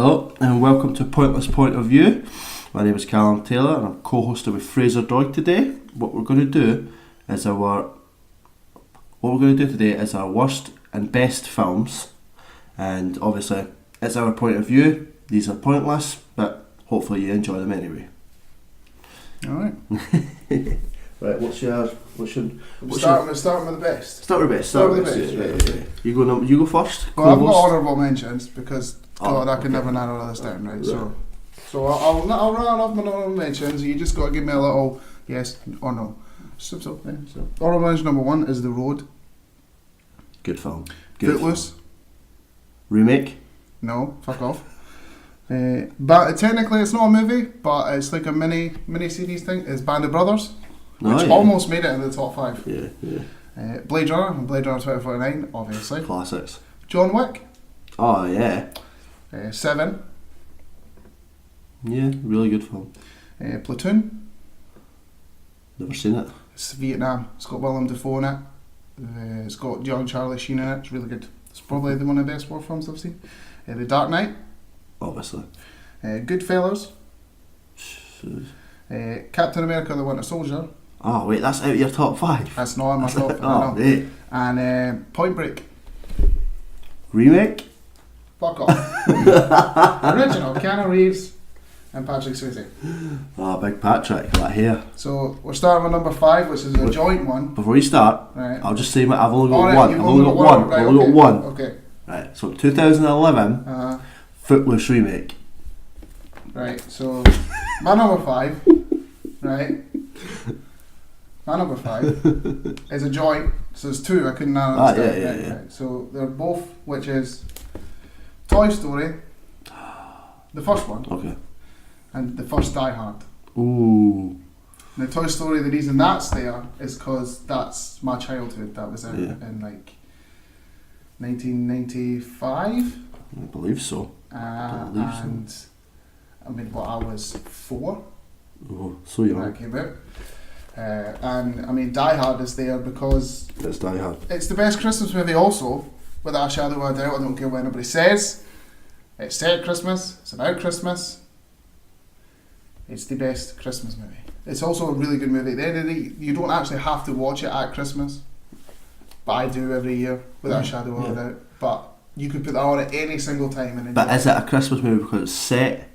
Hello and welcome to Pointless Point of View. My name is Callum Taylor and I'm co-hosted with Fraser Doig today. What we're going to do today is our worst and best films, and obviously it's our point of view. These are pointless, but hopefully you enjoy them anyway. Alright. Right, what's starting with the best. Start with best. Yeah. You go first. Well, I've got honourable mentions because I can never narrow this down, right? So I'll round off my honourable mentions. You just got to give me a little yes or no. So honourable mention number 1 is The Road. Good film. Footloose. Remake. No, fuck off. But technically it's not a movie, but it's like a mini series thing. It's Band of Brothers, which almost made it in the top 5. Yeah. Blade Runner and Blade Runner 2049, obviously. Classics. John Wick. Oh yeah. 7. Yeah, really good film. Platoon. Never seen it. It's Vietnam. It's got Willem Dafoe in it. It's got young Charlie Sheen in it. It's really good. It's probably one of the best war films I've seen. The Dark Knight. Obviously. Goodfellas. Captain America: The Winter Soldier. Oh wait, that's out of your top 5. That's not in my top 5. Oh, mate. And Point Break. Remake. Fuck off. Original. Keanu Reeves and Patrick Swayze. Oh, big Patrick, that hair. So we're starting with number 5, which is a joint one. Before you start, right. I'll just say I've only got right, one. I've only got one. Right, I've only got one. Okay. Right. So 2011, Footloose remake. Right. So my number 5, right. My number 5 is a joint. So there's 2. I couldn't narrow this down. Yeah. Right. So they're both, which is Toy Story, the first one. Okay. And the first Die Hard. Ooh. Now Toy Story, the reason that's there is because that's my childhood. That was in like 1995. I believe so. I mean, I was 4. Oh, so young. When it came out. And I mean, Die Hard is there because It's Die Hard. it's the best Christmas movie also, without a shadow of a doubt. I don't care what anybody says. It's set at Christmas, it's about Christmas. It's the best Christmas movie. It's also a really good movie. At the end of the day, you don't actually have to watch it at Christmas, but I do every year, without a shadow of a doubt. But you could put that on at any single time and enjoy. But is it a Christmas movie because it's set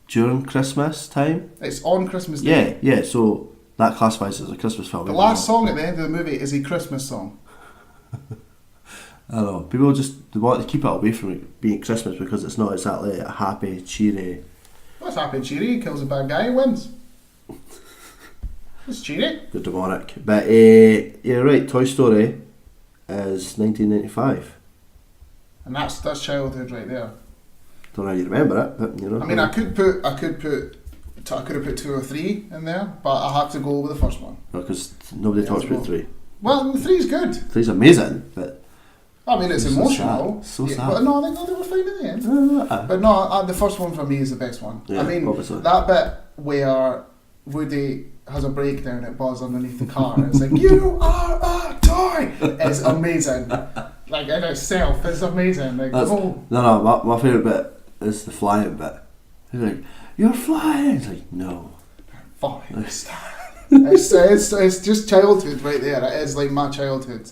during Christmas time? It's on Christmas Day. Yeah, so that classifies as a Christmas film. The last song at the end of the movie is a Christmas song. I don't know. People they want to keep it away from it being Christmas because it's not exactly a happy, cheery. What's happy and cheery? He kills a bad guy, he wins. It's cheery. The demonic. But you're right, Toy Story is 1995. And that's childhood right there. Don't know how you remember it, but you know. I mean, I could have put 2 or 3 in there, but I have to go with the first one. Because nobody talks about 3. Well, 3's good. 3's amazing, but I mean, it's emotional. So sad. But no, they were fine in the end. But no, the first one for me is the best one. Yeah, I mean, obviously. that bit where Woody has a breakdown at Buzz underneath the car, and it's like, "You are a toy!" It's amazing. Like in itself, it's amazing. Like, my favourite bit is the flying bit. He's like, "You're flying!" It's like, no. Fuck. It's just childhood right there. It is like my childhood.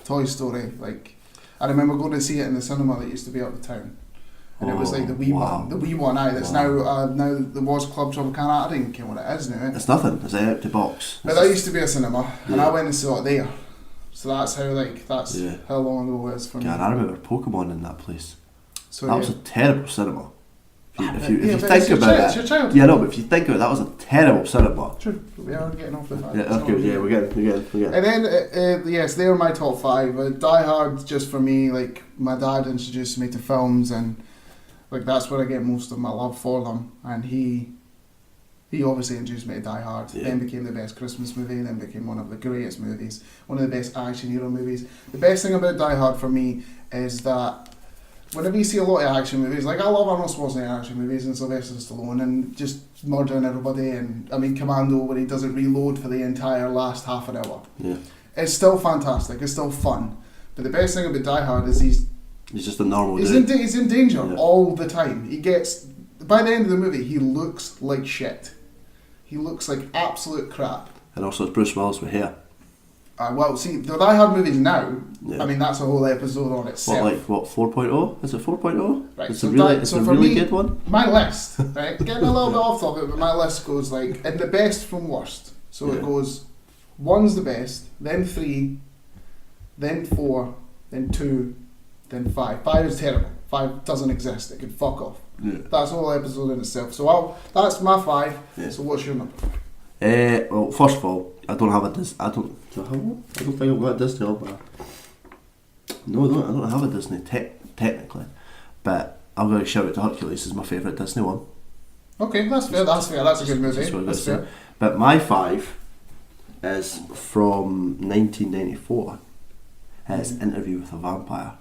Toy Story. Like, I remember going to see it in the cinema that used to be up the town, and it was like the wee one. That's now there was Club Tropicana. I didn't care what it is now. It's nothing. It's an empty box. But that used to be a cinema, and I went and saw it there. So that's how long ago it was for me. God, I remember Pokemon in that place. So that was a terrible cinema. If you think it's about it, it's your childhood. Yeah, no, but if you think of it, that was a terrible cinema. True, we are getting off the fact. Yeah, that's good. Yeah, we're getting. And then, yes, they were my top 5. Die Hard, just for me, like, my dad introduced me to films, and like that's where I get most of my love for them. And he obviously introduced me to Die Hard. Then became the best Christmas movie. Then became one of the greatest movies, one of the best action hero movies. The best thing about Die Hard for me is that whenever you see a lot of action movies, like I love Arnold Schwarzenegger action movies and Sylvester Stallone and just murdering everybody, and I mean Commando where he doesn't reload for the entire last half an hour. Yeah. It's still fantastic, it's still fun. But the best thing about Die Hard is He's just a normal He's dude. he's in danger Yeah. all the time. He gets, by the end of the movie, he looks like shit. He looks like absolute crap. And also it's Bruce Willis with hair. Well, see, the Die Hard movies now, Yeah. I mean, that's a whole episode on itself. What 4.0? Is it 4.0? Right, It's so a really, that- it's so a for really me- good one. My list, right? Getting a little bit off topic, but my list goes like in the best from worst. So Yeah. it goes 1's the best, then 3, then 4, then 2, then 5. 5 is terrible. 5 doesn't exist. It can fuck off. Yeah. That's a whole episode in itself. So that's my 5. Yeah. So what's your number? Well, first of all, I don't have a Disney. I don't think I've got a Disney. But no, I don't have a Disney technically. But I'm going to shout out to Hercules as my favourite Disney one. Okay, that's fair. That's fair. That's a good movie. That's what I That's gotta fair. say. But my 5 is from 1994. It's Interview with a Vampire.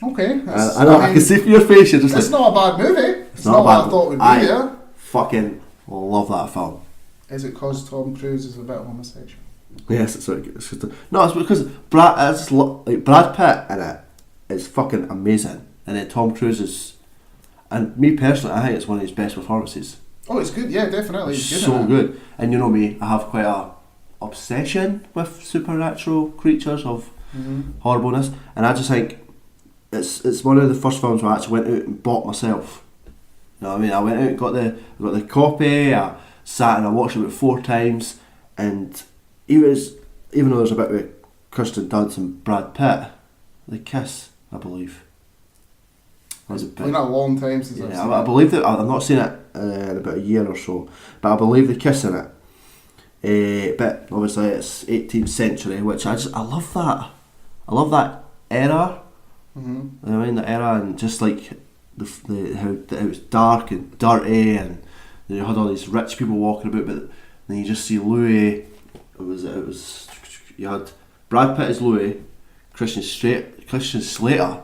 Okay. I know. I can see from your face. You're just It's like, not a bad movie. It's not not a what bad I thought would be one. there. fucking love that film. Is it because Tom Cruise is a bit homosexual? Yes, it's very good. It's because Brad Pitt in it is fucking amazing, and then Tom Cruise is, and me personally, I think it's one of his best performances. Oh, it's good. Yeah, definitely. It's It's good so in it. good. And you know me, I have quite a obsession with supernatural creatures of horribleness, and I just think it's one of the first films where I actually went out and bought myself. You know what I mean? I went out and got the copy. I sat and I watched it about 4 times, and even though there's a bit with Kirsten Dunst and Brad Pitt, they kiss, I believe. It's been a long time since I've Yeah, seen I it. believe that. I've not seen it in about a year or so, but I believe the kiss in it. But obviously it's 18th century, which I love that. I love that era. Mhm. I mean, the era, and just like how it was dark and dirty, and you had all these rich people walking about, but then you just see Louis. It was you had Brad Pitt as Louis, Christian Slater,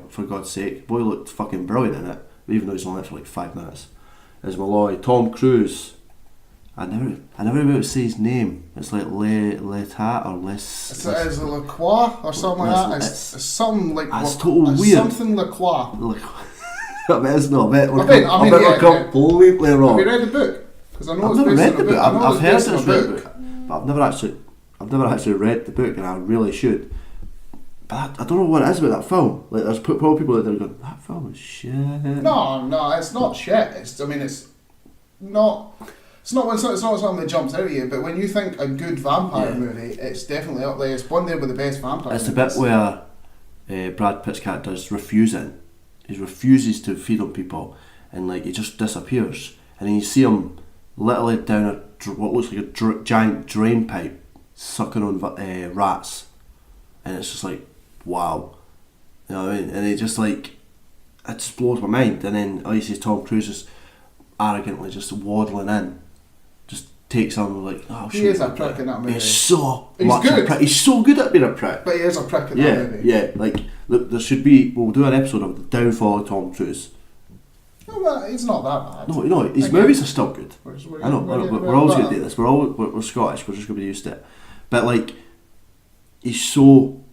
for God's sake, boy looked fucking brilliant in it, even though he's only in it for like 5 minutes. As Malloy, Tom Cruise. I never able to say his name. It's like Letat or Les. Is it Lacroix or something like that? It's something like It's total weird. Something Lacroix. I bet it's not. I bet I mean, we're yeah, completely wrong. Have you read the book? Because I know I've it's never based read on the a book. I know I've heard based on it's a read the book, but I've never actually read the book, and I really should. But I don't know what it is about that film. Like, there's probably people out there going, that film is shit. No, it's not shit. It's not. It's not something that jumps out at you. But when you think a good vampire movie, it's definitely up there. It's one there with the best vampire. It's the movies. bit where Brad Pitt's character is refusing. He refuses to feed on people, and like he just disappears. And then you see him literally down what looks like a giant drain pipe, sucking on rats, and it's just like, wow, you know what I mean? And it just like, it just blows my mind. And then all you see is Tom Cruise just arrogantly just waddling in, just takes on like, oh shit. He is a prick in that movie. He's so He's much good. a prick. He's so good at being a prick. But he is a prick in that movie. Yeah, like look, there should be. We'll do an episode of the downfall of Tom Cruise. No, but it's not that bad. No, his Okay. movies are still good. We're I know, getting we're always better. going to do this. We're Scottish. We're just going to be used to it. But like, he's so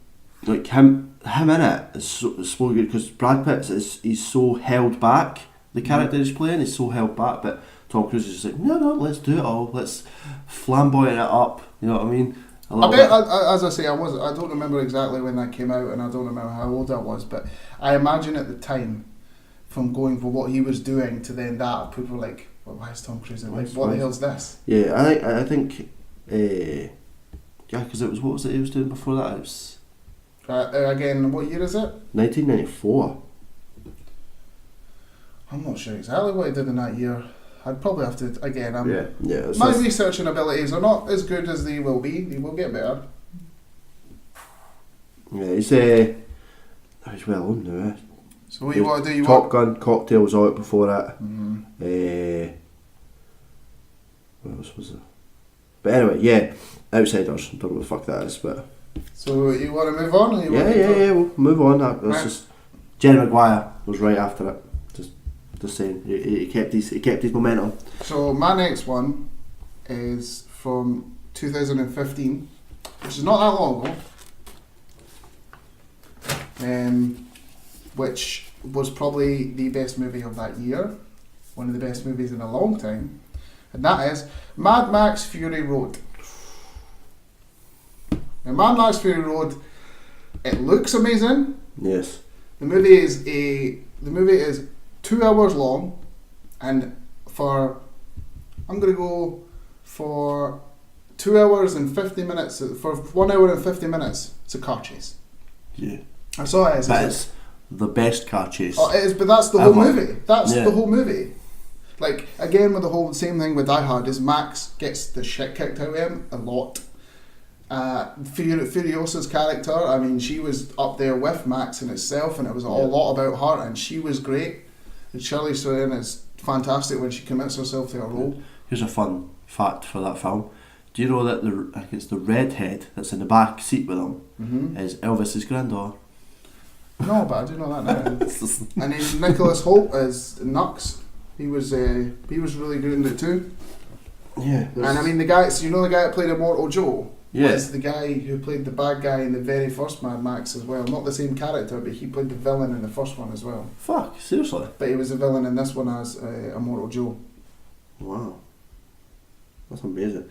like him in it is so good, because Brad Pitt he's so held back. The character he's playing is so held back, but Tom Cruise is just like, no, let's do it all. Let's flamboyant it up. You know what I mean? I bet, as I say, I don't remember exactly when that came out, and I don't remember how old I was, but I imagine at the time, from going for what he was doing to then that, people were like, well, why is Tom Cruise in? Like, what the hell's this? Yeah, I think, yeah, because it was, what was it he was doing before that? It was Again, what year is it? 1994. I'm not sure exactly what he did in that year. I'd probably have to, again, Yeah. my researching abilities are not as good as they will be. They will get better. Yeah, he's well on now. So what you want to do? You Top want? Gun, Cocktail was out before it. Mhm. What else was there? But anyway, yeah, Outsiders. Don't know what the fuck that is, but So you want to move on? Or you want to yeah. We'll move on. That's Right. just Jerry Maguire was right after it. Just saying, he kept his momentum. So my next one is from 2015, which is not that long ago. which was probably the best movie of that year, one of the best movies in a long time, and that is Mad Max Fury Road. Now, Mad Max Fury Road, it looks amazing. Yes. The movie is 2 hours long, and I'm gonna go for 2 hours and 50 minutes. For 1 hour and 50 minutes, it's a car chase. Yeah. I saw it. It's the best car chase. Oh, it is, but that's the whole ever. movie. That's Yeah. the whole movie. Like, again, with the whole same thing with Die Hard, is Max gets the shit kicked out of him a lot. Furiosa's character, I mean, she was up there with Max in itself, and it was a lot about her, and she was great. And Charlize Theron is fantastic when she commits herself to a role. Here's a fun fact for that film. Do you know that I think it's the redhead that's in the back seat with him is Elvis's granddaughter? No, but I do know that now. And then Nicholas Hoult as Nux. He was really good in it too. Yeah. And I mean, the guy that played Immortal Joe? Yeah. Was the guy who played the bad guy in the very first Mad Max as well. Not the same character, but he played the villain in the first one as well. Fuck, seriously? But he was a villain in this one as Immortal Joe. Wow. That's amazing.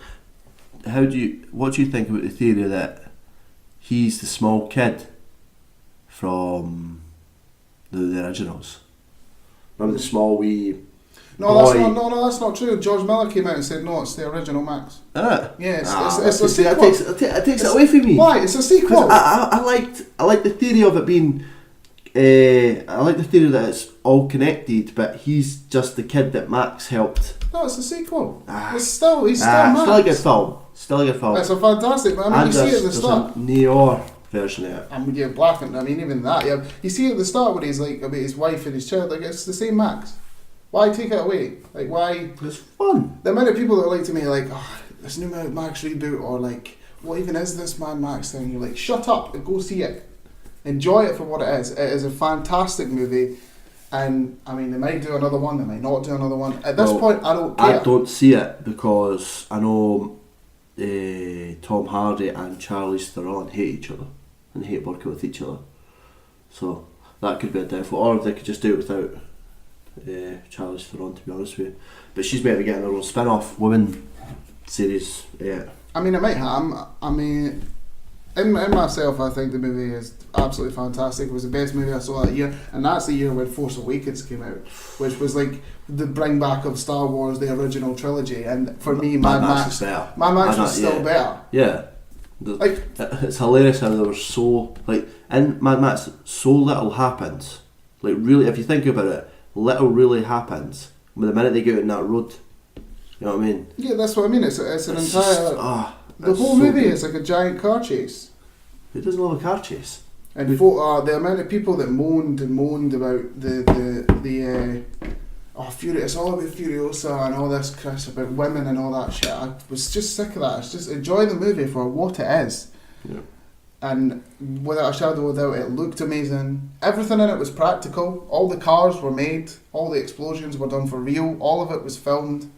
What do you think about the theory that he's the small kid from the originals? Remember the small wee No, boy? that's not true. George Miller came out and said no, it's the original Max. Yeah, it's a sequel. It takes it away from me. Why? It's a sequel. I liked the theory of it being. I like the theory that it's all connected, but he's just the kid that Max helped. No, it's a sequel. He's It's still Max. still a good film. Still a good film. It's a fantastic. I mean, And you see it at the there's start. a Neo version of it. And yeah, black and I mean even that. Yeah, you see at the start when he's like about his wife and his child. Like it's the same Max. Why take it away? Like why? It's fun. The amount of people that are like to me like, oh, this new Mad Max reboot, or like, what even is this Mad Max thing? You're like, shut up and go see it. Enjoy it for what it is. It is a fantastic movie. And I mean, they might do another one, they might not do another one. At this point, I don't care. I don't see it because I know Tom Hardy and Charlize Theron hate each other and hate working with each other. So that could be a downfall. Or they could just do it without Charlize Theron, to be honest with you. But she's better getting her own spin-off women series. Yeah. I mean, it might have. I mean, in myself, I think the movie is absolutely fantastic. It was the best movie I saw that year, and that's the year when Force Awakens came out, which was like the bring back of Star Wars, the original trilogy. And for me, Mad Max was still better. Yeah. Like, it's hilarious how there was so, like, in Mad Max, so little happens. Like, really, if you think about it, little really happens. But the minute they get out on that road, you know what I mean? Yeah, that's what I mean. It's an entire. The whole so movie good. is like a giant car chase. Who doesn't love a car chase? And the amount of people that moaned about the Fury, it's all about Furiosa and all this crap about women and all that shit. I was just sick of that. It's just enjoy the movie for what it is. Yeah. And without a shadow of a doubt, it looked amazing. Everything in it was practical. All the cars were made. All the explosions were done for real. All of it was filmed.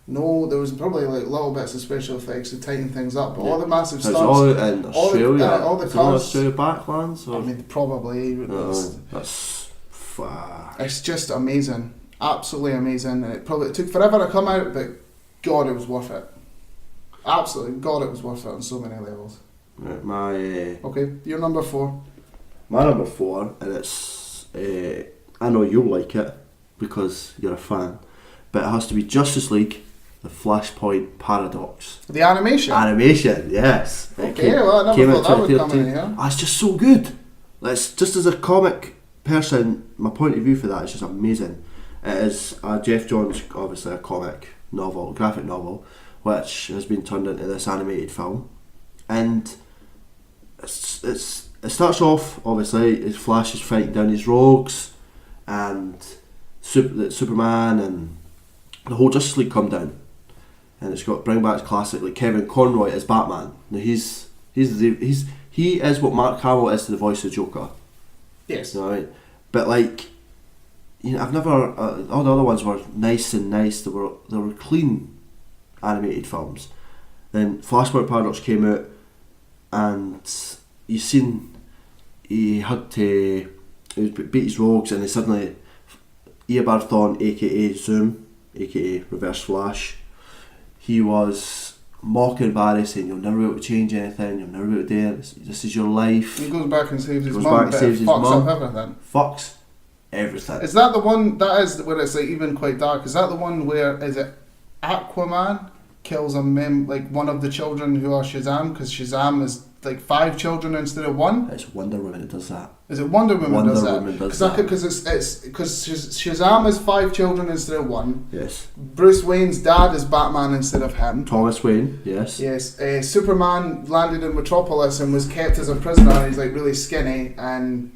No, there was probably like little bits of special effects to tighten things up, but all the massive stunts, all in Australia, all the cars, Australia backlands. Or? I mean, probably. That's It's just amazing, absolutely amazing. It took forever to come out, but God, it was worth it. Absolutely, God, it was worth it on so many levels. Right, okay, you're number 4. My number 4, and it's I know you'll like it because you're a fan, but it has to be Justice League. The Flashpoint Paradox. The animation? Animation, yes. Okay, well, I never thought that would come in here. It's just so good. It's just as a comic person, my point of view for that is just amazing. It is Jeff Johns, obviously a comic novel, graphic novel, which has been turned into this animated film. And it starts off, obviously, as Flash is fighting down his rogues, and Superman and the whole Justice League come down. And it's got bring back classic like Kevin Conroy as Batman. Now he is what Mark Hamill is to the voice of Joker. Yes. You know what I mean? But like, you know, I've never all the other ones were nice. They were clean animated films. Then Flashpoint Paradox came out, and you seen he had to he beat his rogues, and then suddenly Eobard aka Zoom, aka Reverse Flash, he was mocking Barry, saying you'll never be able to change anything, you'll never be able to do it, this is your life. He goes back and saves his Goes mum, back and but saves it his fucks mum. up everything. Fucks everything. Is that the one, that is where it's like even quite dark, is that the one where, is it Aquaman kills like one of the children who are Shazam, because Shazam is like 5 children instead of 1? It's Wonder Woman that does that. Is it Wonder Woman does that? Woman does that. Because Shazam is 5 children instead of 1. Yes. Bruce Wayne's dad is Batman instead of him. Thomas Wayne, yes. Yes. Superman landed in Metropolis and was kept as a prisoner, and he's like really skinny, and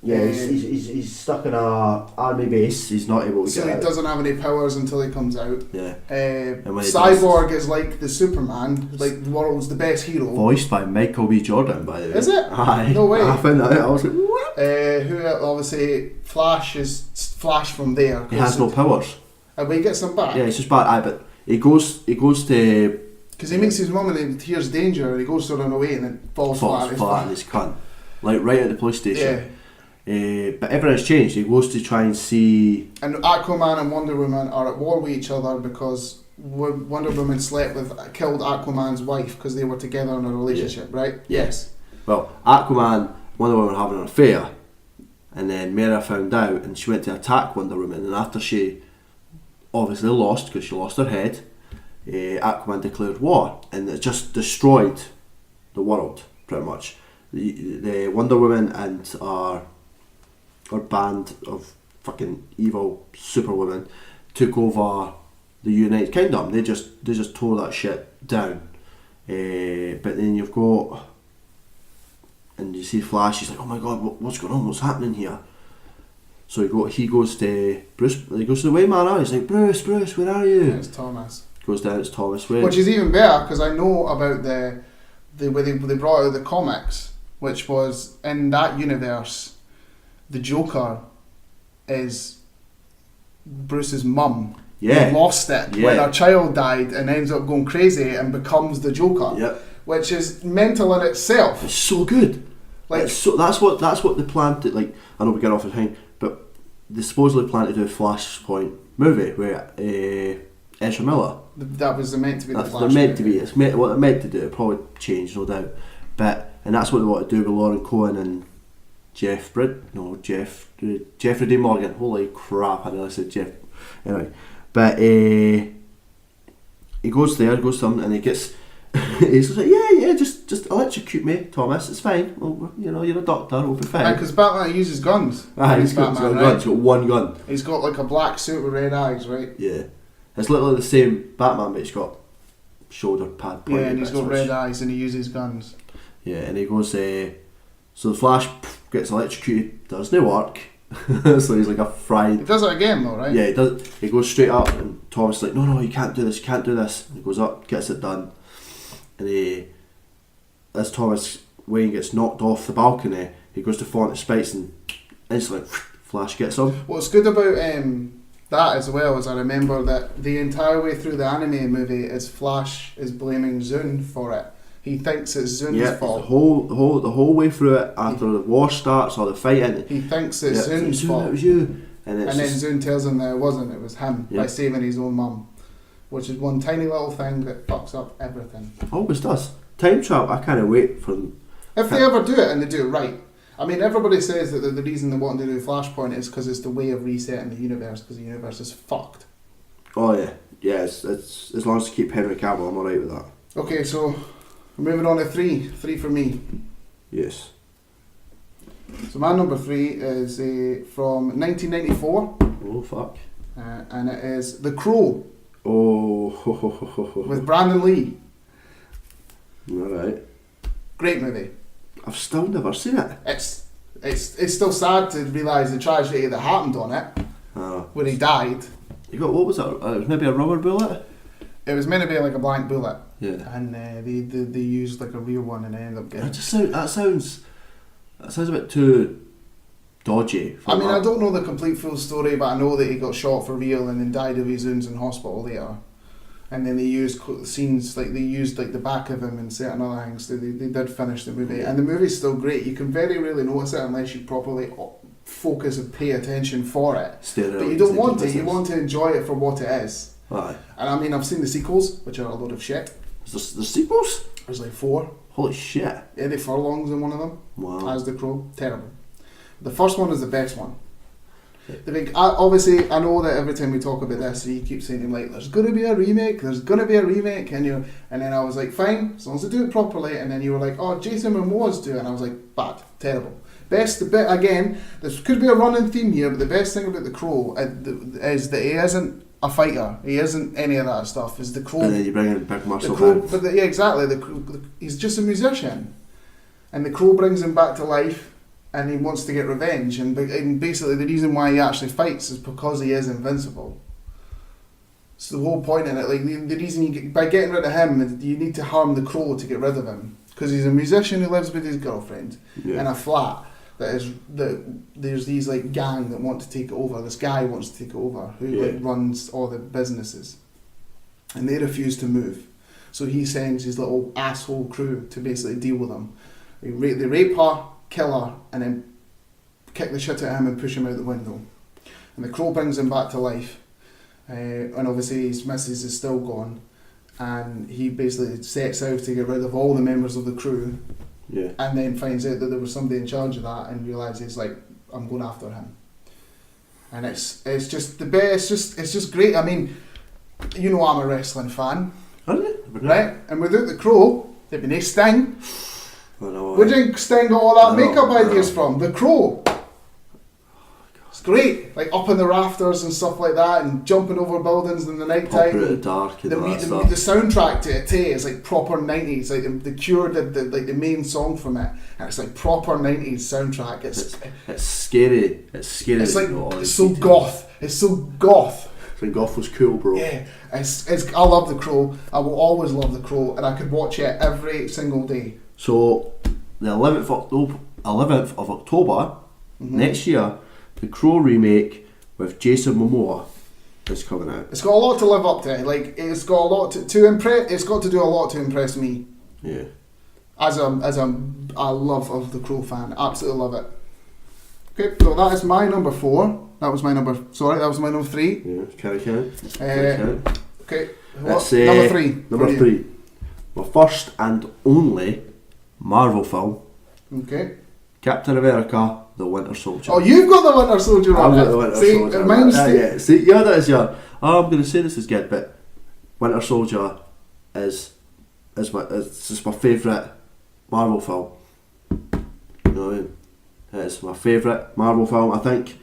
Yeah, he's stuck in a army base. He's not able to so get he out. doesn't have any powers until he comes out. Yeah. when he Cyborg is like the Superman, like the world's the best hero. Voiced by Michael B. Jordan, by the way. Is it? Aye. No way. I found that out. I was like, what? Who obviously Flash is Flash from there. He has no powers. And he gets them back. Yeah, it's just bad. Aye, but he goes to Because he meets his mum and he hears danger and he goes to run away and then falls flat in his cunt, like right at the police station. Yeah. But everything's changed. He goes to try and see. And Aquaman and Wonder Woman are at war with each other because Wonder Woman killed Aquaman's wife because they were together in a relationship, right? Yes. Well, Aquaman, Wonder Woman were having an affair, and then Mera found out, and she went to attack Wonder Woman. And after she obviously lost because she lost her head, Aquaman declared war, and it just destroyed the world pretty much. The Wonder Woman and our band of fucking evil superwomen took over the United Kingdom. They just tore that shit down. But then you've got, and you see Flash. He's like, oh my god, what's going on? What's happening here? So he goes to Bruce. He goes to the Wayne Manor. He's like, Bruce, where are you? It's Thomas. Goes down. It's Thomas Wayne. Which is even better because I know about the way they brought out the comics, which was in that universe. The Joker is Bruce's mum. Yeah. Who lost it when her child died and ends up going crazy and becomes the Joker. Yep. Which is mental in itself. It's so good. Like that's what they planned to, like. I know we get off the thing, but they supposedly planned to do a Flashpoint movie where Ezra Miller. That was meant to be the Flash. They're meant to be. It's what they're meant to do. It probably changed, no doubt. And that's what they want to do with Lauren Cohen and Jeffrey Dean Morgan. Holy crap! I nearly said Jeff. Anyway, but he goes to them, and he gets. He's like, yeah, just electrocute me, Thomas. It's fine. Well, you're a doctor. We'll be fine. Because Batman uses guns. He's got one gun. He's got like a black suit with red eyes, right? Yeah, it's literally the same Batman, but he's got shoulder pad. Yeah, and he's got red eyes, and he uses guns. Yeah, and he goes. So the Flash gets electrocuted. Doesn't work. So he's like a fried. He does it again though, right? Yeah, he does. He goes straight up, and Thomas is like, no, you can't do this. He goes up, gets it done, and as Thomas Wayne gets knocked off the balcony, he goes to fall into space, and instantly Flash gets him. What's good about that as well is I remember that the entire way through the anime movie is Flash is blaming Zune for it. He thinks it's Zune's fault. The whole way through it, after the war starts or the fighting, he thinks it's Zune's fault. It was you. And then Zune tells him that it wasn't. It was him by saving his own mum, which is one tiny little thing that fucks up everything. Always does. Time travel. I kind of wait for them. If they ever do it and they do it right. I mean, everybody says that the reason they want to do Flashpoint is because it's the way of resetting the universe, because the universe is fucked. Oh yeah. It's as long as you keep Henry Cavill, I'm alright with that. Okay, so we're moving on to 3 for me. Yes. So my number 3 is from 1994. Oh fuck. And it is The Crow. Oh. With Brandon Lee. Alright. Great movie. I've still never seen it. It's still sad to realise the tragedy that happened on it. When he died. You got, what was it? It was maybe a rubber bullet? It was meant to be like a blank bullet. Yeah. And they used like a real one and they ended up getting... That sounds a bit too dodgy. I mean, I don't know the complete full story, but I know that he got shot for real and then died of his wounds in hospital later. And then they used scenes, like they used like the back of him and certain other things. So they did finish the movie. And the movie's still great. You can very rarely notice it unless you properly focus and pay attention for it. Stare But out you don't and want take to. You business. want to enjoy it for what it is. Aye. And I mean, I've seen the sequels, which are a load of shit. Is there sequels? There's like 4. Holy shit. Eddie Furlong's in one of them. Wow. As the Crow. Terrible. The first one is the best one. The big, obviously, I know that every time we talk about this, you keep saying like, "There's gonna be a remake. There's gonna be a remake," and then I was like, "Fine, as long as they do it properly." And then you were like, "Oh, Jason Momoa's doing," and I was like, "Bad, terrible." Best, the bit again. This could be a running theme here, but the best thing about the Crow is that he isn't a fighter. He isn't any of that stuff. Is the Crow? And then you bring in Big The Muscle Crow, Man. but yeah, exactly. He's just a musician, and the Crow brings him back to life. And he wants to get revenge, and basically the reason why he actually fights is because he is invincible. So the whole point in it, like the reason by getting rid of him, you need to harm the Crow to get rid of him, because he's a musician who lives with his girlfriend in a flat. There's these like gang that want to take it over. This guy wants to take it over, who like runs all the businesses, and they refuse to move. So he sends his little asshole crew to basically deal with them. They rape her, kill her, and then kick the shit out of him and push him out the window. And the Crow brings him back to life, and obviously his missus is still gone, and he basically sets out to get rid of all the members of the crew, and then finds out that there was somebody in charge of that, and realises like, I'm going after him. And it's just the best. It's just great. I mean, you know, I'm a wrestling fan, right? And without the Crow, there'd be no Sting. Where do you think Sting got all that makeup ideas from? The Crow. It's great, like up in the rafters and stuff like that, and jumping over buildings in the night time. Proper dark and the soundtrack to it is like proper 90s. Like the Cure did the main song from it, and it's like proper 90s soundtrack. It's scary. It's scary. It's like it's so goth. It's so goth. I think goth was cool, bro. Yeah, I love the Crow. I will always love the Crow, and I could watch it every single day. So, the 11th of October next year, the Crow remake with Jason Momoa is coming out. It's got a lot to live up to. Like it's got a lot to impress. It's got to do a lot to impress me. Yeah. As a love of the Crow fan, absolutely love it. Okay, so that is my number 4. That was my number 3. Yeah, carry on. Okay, Let's number 3. Number 3. My first and only Marvel film. Okay. Captain America: The Winter Soldier. Oh, you've got the Winter Soldier on I've it. got the Winter Soldier. Mine's that is your. Oh, I'm going to say this is good, but Winter Soldier is just my favourite Marvel film. You know what I mean? It's my favourite Marvel film. I think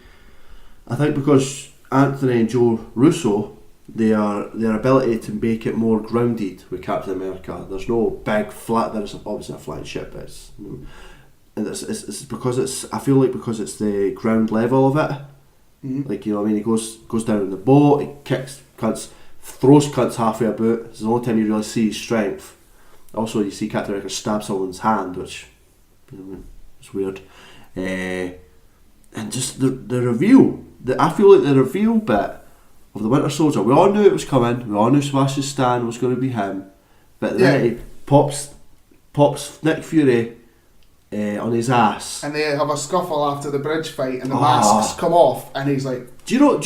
because Anthony and Joe Russo, their ability to make it more grounded with Captain America. There's no big flat. There's obviously a flying ship, but it's because I feel like because it's the ground level of it. Mm-hmm. Like, you know what I mean, he goes down in the boat, he kicks cunts, throws cunts halfway about. It's the only time you really see his strength. Also, you see Captain America stab someone's hand, which, you know, it's weird. And just the reveal. I feel like the reveal bit of the Winter Soldier. We all knew it was coming. We all knew Sebastian Stan was going to be him. But then he pops Nick Fury on his ass, and they have a scuffle after the bridge fight, and the masks come off, and he's like, Do you know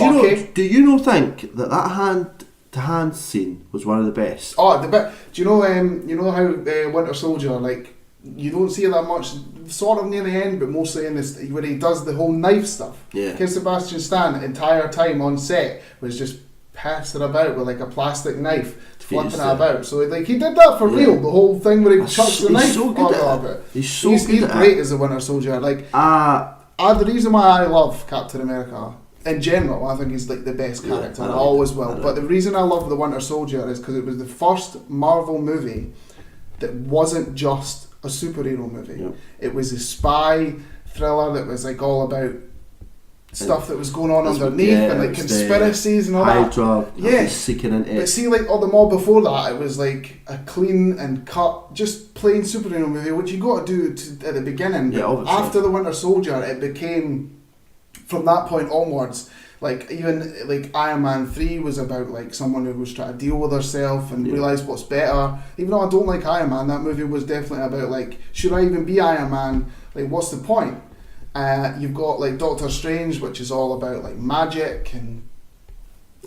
think that hand to hand scene was one of the best? Oh, the bit. Do you know how Winter Soldier, like, you don't see it that much, sort of near the end, but mostly in this where he does the whole knife stuff. Yeah. Because Sebastian Stan the entire time on set was just passing about with like a plastic knife, flipping it about. So like he did that for real. The whole thing where he chucks the knife. So good at it. He's great as the Winter Soldier. Like, the reason why I love Captain America in general, I think he's like the best character. I always will. But the reason I love the Winter Soldier is because it was the first Marvel movie that wasn't just a superhero movie. Yep. It was a spy thriller that was like all about stuff that was going on underneath and like conspiracies and all Hydra, that. seeking into it. But see, like all the more before that, it was like a clean and cut, just plain superhero movie, which you got to do at the beginning. Yeah, but after the Winter Soldier, it became, from that point onwards, like even like Iron Man 3 was about like someone who was trying to deal with herself and realise what's better. Even though I don't like Iron Man, that movie was definitely about like, should I even be Iron Man? Like, what's the point? You've got like Doctor Strange, which is all about like magic and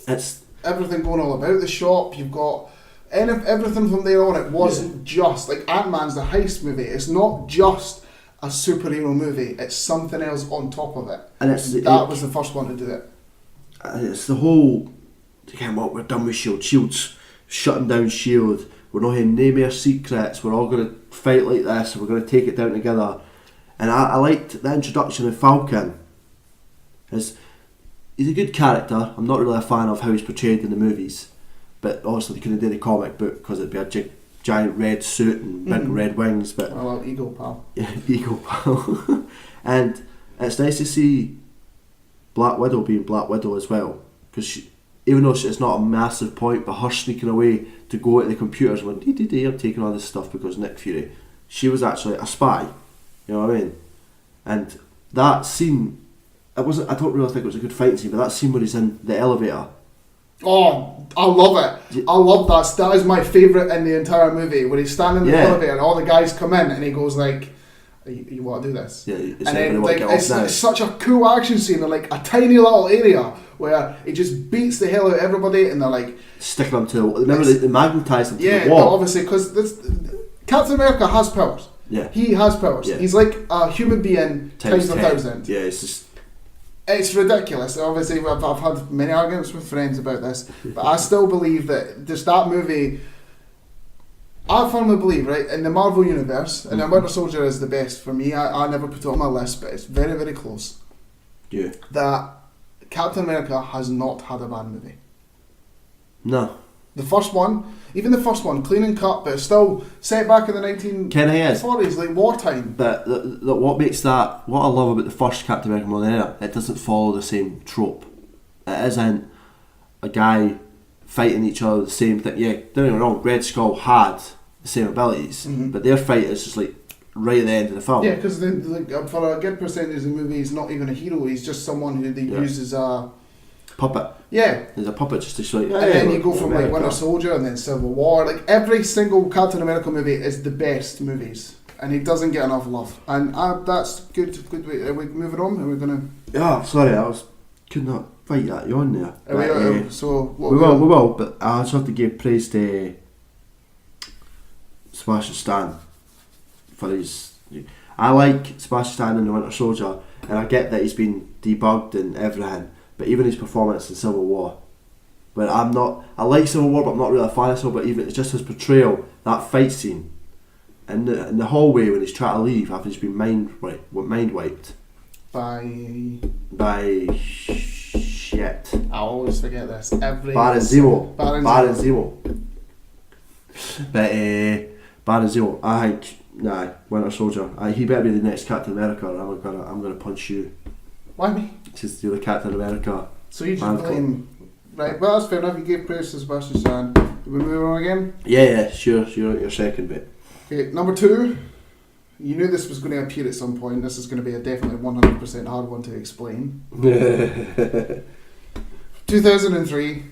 It's everything going all about the shop. You've got everything from there on. It wasn't just like Ant-Man's the heist movie. It's not just a superhero movie. It's something else on top of it. And that was the first one to do it. It's the whole. Again, what we're done with Shield. Shield's shutting down Shield. We're not having no more secrets. We're all going to fight like this. And we're going to take it down together. And I liked the introduction of Falcon. He's a good character. I'm not really a fan of how he's portrayed in the movies, but obviously they couldn't do the comic book because it'd be a giant red suit and big red wings. But well, ego pal. Yeah, ego pal. And it's nice to see Black Widow being Black Widow as well, because even though it's not a massive point, but her sneaking away to go to the computers and going, I'm taking all this stuff because Nick Fury, she was actually a spy. You know what I mean? And that scene, I don't really think it was a good fight scene, but that scene where he's in the elevator. Oh, I love it. I love that. That is my favourite in the entire movie, where he's standing in the elevator and all the guys come in and he goes like, you want to do this? Yeah, and then like, it's such a cool action scene in like a tiny little area where he just beats the hell out of everybody and they're like... Sticking them to... Remember they magnetised them to the wall? Yeah, obviously, because Captain America has powers. Yeah. He has powers. Yeah. He's like a human being times 1,000. Yeah, it's just... It's ridiculous. Obviously, I've had many arguments with friends about this, but I still believe that just that movie... I firmly believe, right, in the Marvel Universe, and Winter Soldier is the best for me. I never put it on my list, but it's very, very close. Yeah. That Captain America has not had a bad movie. No. The first one, even the first one, clean and cut, but it's still set back in the 1940s, like wartime. But what makes that, what I love about the first Captain America more than anything, it doesn't follow the same trope. It isn't a guy fighting each other the same thing. Yeah, don't get me wrong, Red Skull had the same abilities, but their fight is just like right at the end of the film. Yeah, because for a good percentage of the movie, he's not even a hero, he's just someone who they use as a... puppet. Yeah. There's a puppet just to show you. And then you go from like Winter Soldier and then Civil War. Like every single Captain America movie is the best movies. And he doesn't get enough love. And that's good. Are we moving on? Are we going to... Yeah, sorry, could not fight that. You're on there. We will, but I just have to give praise to Sebastian Stan for his... I like Sebastian Stan in the Winter Soldier, and I get that he's been debugged and everything, but even his performance in Civil War, but I like Civil War, but I'm not really a fan of Civil War, but even it's just his portrayal, that fight scene in the hallway when he's trying to leave after he's been mind wiped by shit. I always forget this. Baron Zemo. But Baron Zemo, I think Winter Soldier. He better be the next Captain America, or I'm gonna punch you. Why me? Just you're the Captain America. So you just blame. Right, well that's fair enough. You gave praise to Sebastian Stan. Do we move on again? Yeah, sure. You're at your second bit. Okay, number 2. You knew this was going to appear at some point. This is going to be a definitely 100% hard one to explain. 2003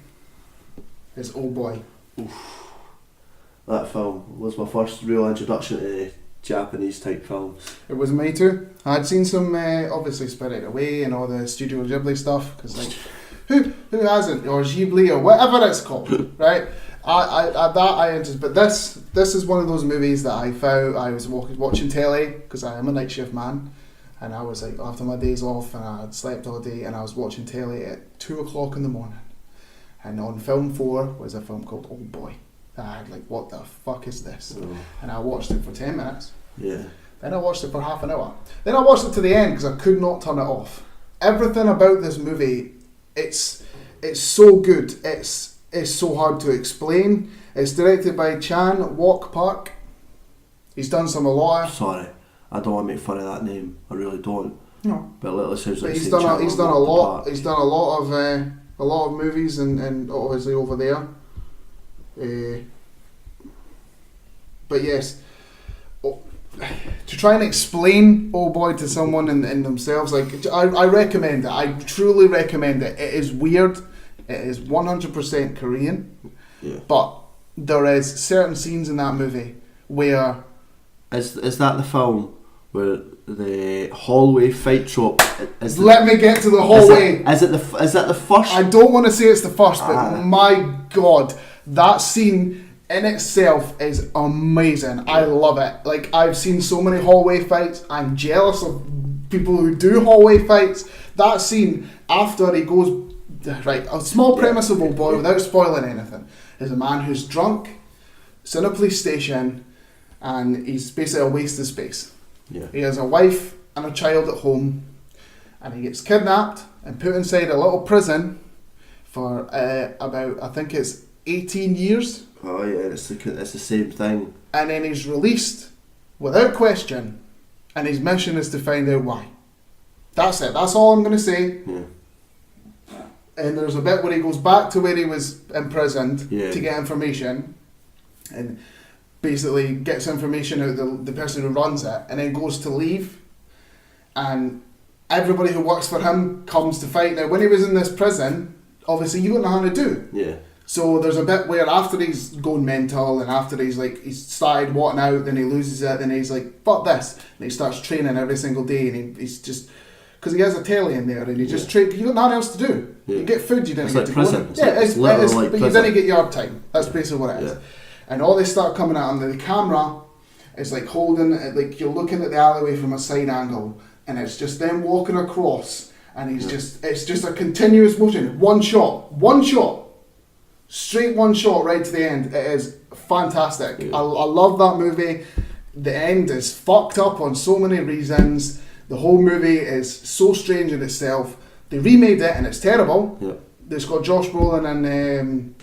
is Old Boy. Oof. That film was my first real introduction to Japanese type films. It was me too. I'd seen some, obviously Spirited Away and all the Studio Ghibli stuff, because like, who hasn't, or Ghibli or whatever it's called, right? I entered, but this is one of those movies that I found. I was watching telly because I am a night shift man, and I was like after my days off and I had slept all day, and I was watching telly at 2 o'clock in the morning, and on film 4 was a film called Old Boy. I had like, what the fuck is this? Oh. And I watched it for 10 minutes. Yeah. Then I watched it for half an hour. Then I watched it to the end because I could not turn it off. Everything about this movie, it's so good. It's so hard to explain. It's directed by Chan Wook Park. He's done a lot of... Sorry, I don't want to make fun of that name. I really don't. No. But it literally sounds like he's done a lot. He's done a lot of movies and obviously over there. But yes, to try and explain Old Boy to someone in themselves, like I recommend it. I truly recommend it. It is weird. It is 100% Korean. Yeah. But there is certain scenes in that movie where... Is that the film where the hallway fight trope is. Let me get to the hallway. Is that the first? I don't want to say it's the first, but my God, that scene in itself is amazing. I love it. Like, I've seen so many hallway fights. I'm jealous of people who do hallway fights. That scene after he goes, right, a small premise of Old Boy without spoiling anything, is a man who's drunk, it's in a police station, and he's basically a waste of space. Yeah. He has a wife and a child at home, and he gets kidnapped and put inside a little prison for about, I think it's 18 years. Oh yeah, it's the same thing. And then he's released without question, and his mission is to find out why. That's it. That's all I'm going to say. Yeah. And there's a bit where he goes back to where he was imprisoned Yeah. to get information, and basically gets information out of the person who runs it, and then goes to leave, and everybody who works for him comes to fight. Now, when he was in this prison, obviously you don't know how to do. Yeah. So there's a bit where after he's going mental and after he's started wanting out, then he loses it, then he's like, fuck this, and he starts training every single day, and he's just, because he has a telly in there, and he just train, you got nothing else to do. Yeah. You get food, you didn't It's get like to prison. go. It's Yeah, like- it's it's literally like but you prison. didn't get yard time. That's basically what it is. Yeah. And all they start coming at him, the camera is like holding, like you're looking at the alleyway from a side angle, and it's just them walking across, and it's just a continuous motion, one shot, straight one shot right to the end. It is fantastic. Yeah. I love that movie. The end is fucked up on so many reasons. The whole movie is so strange in itself. They remade it and it's terrible. Yeah. It's got Josh Brolin and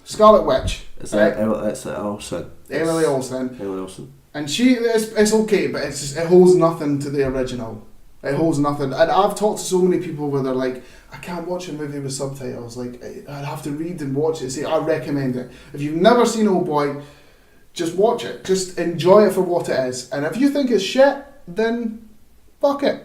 Scarlet Witch. It's right? Olsen. Emily Olsen. Emily Olsen. And it's okay, but it holds nothing to the original. It holds nothing. And I've talked to so many people where they're like, I can't watch a movie with subtitles. Like, I'd have to read and watch it. I recommend it. If you've never seen Old Boy, just watch it. Just enjoy it for what it is. And if you think it's shit, then fuck it.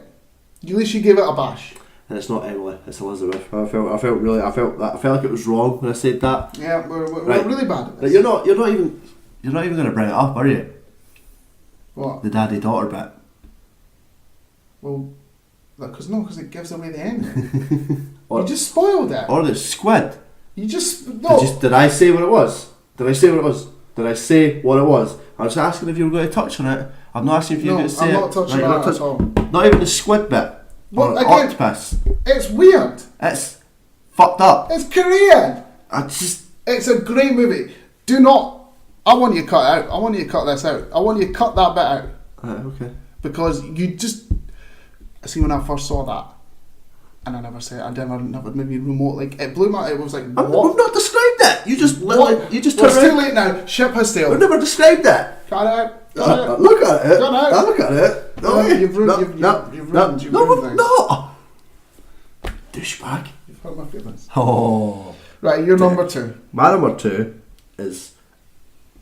At least you give it a bash. And it's not Emily, it's Elizabeth. I felt like it was wrong when I said that. Yeah, we're Right. really bad at But this. you're not even going to bring it up, are you? What? The daddy-daughter bit. Well, because it gives away the ending. Or, You just spoiled it. or the squid. You just no. Did I say what it was? Did I say what it was? I was asking if you were going to touch on it. I'm not asking if you were No, going to say I'm it. not touching Right, on you're it not at all. Not even the squid bit. Well, Or again- octopus. It's weird. It's fucked up. It's Korean. It's a great movie. Do not. I want you to cut it out. I want you to cut this out. I want you to cut that bit out Okay. because you just see when I first saw that, and I never said I never maybe remote like it blew my. It was like We've what? not described it. You just literally, What? you just Well, turn it's too around. late now. Ship has We've sailed. never described it. Cut it out. Cut it out. Look at it. Cut it out. Look at it. No, No, you've ruined- you've ruined things. No. Douchebag. You've hurt my feelings. Oh. Right, you're number 2. My number 2 is,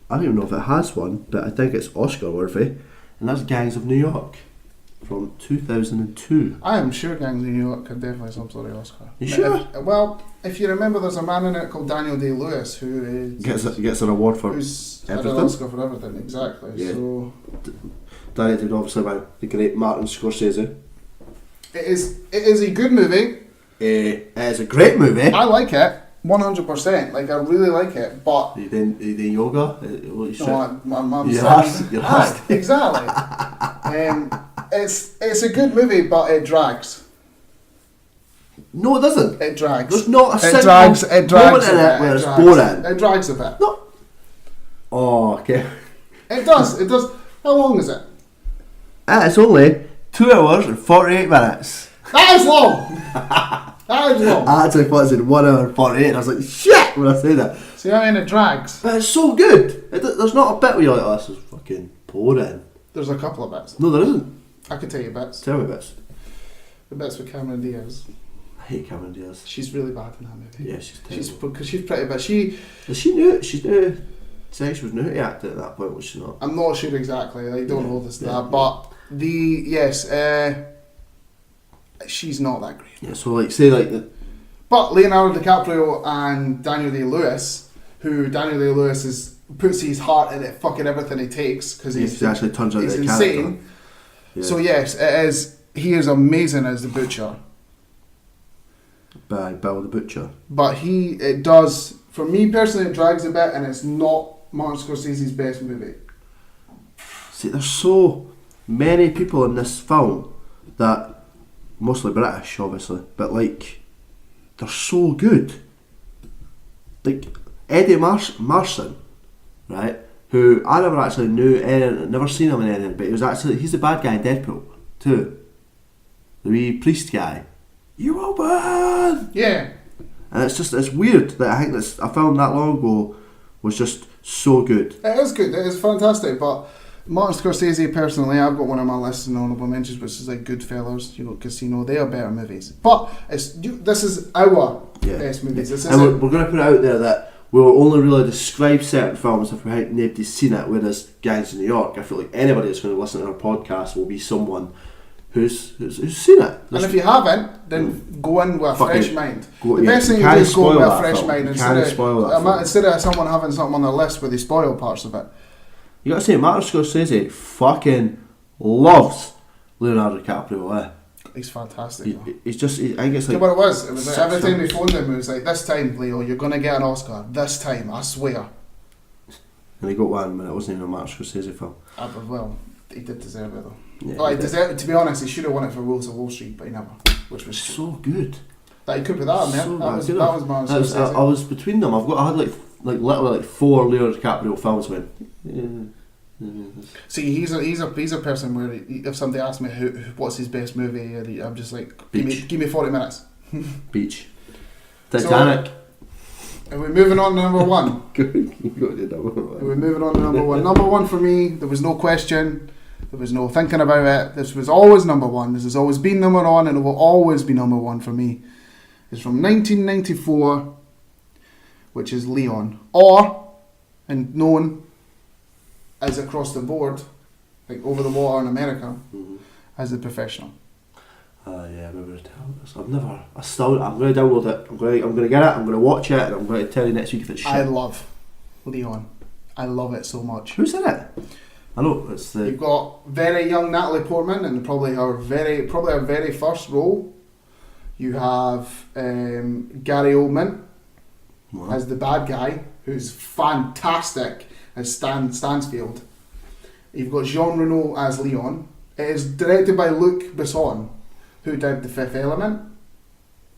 I don't even know if it has one, but I think it's Oscar worthy, and that's Gangs of New York from 2002. I am sure Gangs of New York could definitely some sort of Oscar. You sure? If you remember, there's a man in it called Daniel Day-Lewis who is Gets an award for who's had an everything. Oscar for everything. Exactly. Yeah. So directed obviously by the great Martin Scorsese. it is a good movie. It is a great movie. I like it 100%. Like I really like it, but You doing yoga? What you I'm You're saying- asked- you're Aye, asked. exactly. It's a good movie, but it drags. No, it doesn't. It drags. There's not a It single drags. It drags moment in a it bit. where It it's drags. boring. It drags a bit. No. Oh, okay. It does. It does. How long is it? It's only 2 hours and 48 minutes. That is long. That is long. I actually thought it said 1 hour and 48, and I was like, shit, when I say that. See what I mean? It drags. But it's so good. There's not a bit where you're like, oh, this is fucking boring. There's a couple of bits. No, there isn't. I could tell you bits. Tell me bits. The bits with Cameron Diaz. I hate Cameron Diaz. She's really bad in that movie. Yeah, she's terrible. Because she's pretty bad. She's She was new to act at that point, was she not? I'm not sure exactly. I don't Yeah, know this yeah, that, but she's not that great. Yeah, so like, say like the... But Leonardo DiCaprio and Daniel Day-Lewis, who Daniel Day-Lewis is puts his heart in it, fucking everything he takes, because he actually turns out he's the insane. character. Yeah. So yes, it is. He is amazing as the Butcher. By Bill the Butcher. But it does, for me personally, it drags a bit, and it's not Martin Scorsese's best movie. See, there's so many people in this film that, mostly British, obviously, but like, they're so good. Like Eddie Marsan, right? Who I never actually knew, never seen him in anything, but he's the bad guy in Deadpool too. The wee priest guy. You will burn! Yeah. And it's weird that I think a film that long ago was just so good. It is good, it is fantastic, but Martin Scorsese, personally, I've got one on my list in honourable mentions, which is like Goodfellas, Casino. They are better movies. But this is our best movies. This and we're going to put it out there that we'll only really describe certain films if nobody's seen it, whereas Gangs of New York, I feel like anybody that's going to listen to our podcast will be someone who's seen it. And if you haven't, then go in with a fresh mind. The best thing you do can't is go in with a spoil fresh that mind film. instead of someone having something on their list where they spoil parts of it. You got to say, Martin Scorsese fucking loves Leonardo DiCaprio. He's fantastic. He's just. I think it's like. Yeah, what it was. It was like every time we phoned him, it was like, "This time, Leo, you're gonna get an Oscar. This time, I swear." And he got one, but it wasn't even a Martin Scorsese film. Well, he did deserve it though. Yeah, well, he deserved. To be honest, he should have won it for Wolves of Wall Street, but he never. Which was so good. That he could with that, man. So that was Martin Scorsese. I was between them. I had literally 4 Leonardo DiCaprio films. See, he's a person where if somebody asks me what's his best movie, I'm just like, give me 40 minutes. Beach. Titanic. So, are we moving on to number one? Good. You got to number one. Are we moving on to number one? Number one for me, there was no question. There was no thinking about it. This was always number one. This has always been number one, and it will always be number one for me. It's from 1994, which is Leon, and known as across the board, like Over the Water in America, as The Professional. Yeah, I remember to tell this. I'm going to download it. I'm going to get it. I'm going to watch it, and I'm going to tell you next week if it's shit. I love Leon. I love it so much. Who's in it? I know it's the. You've got very young Natalie Portman, and probably her very first role. You have Gary Oldman as the bad guy, who's fantastic as Stansfield. You've got Jean Reno as Leon. It is directed by Luc Besson, who did The Fifth Element.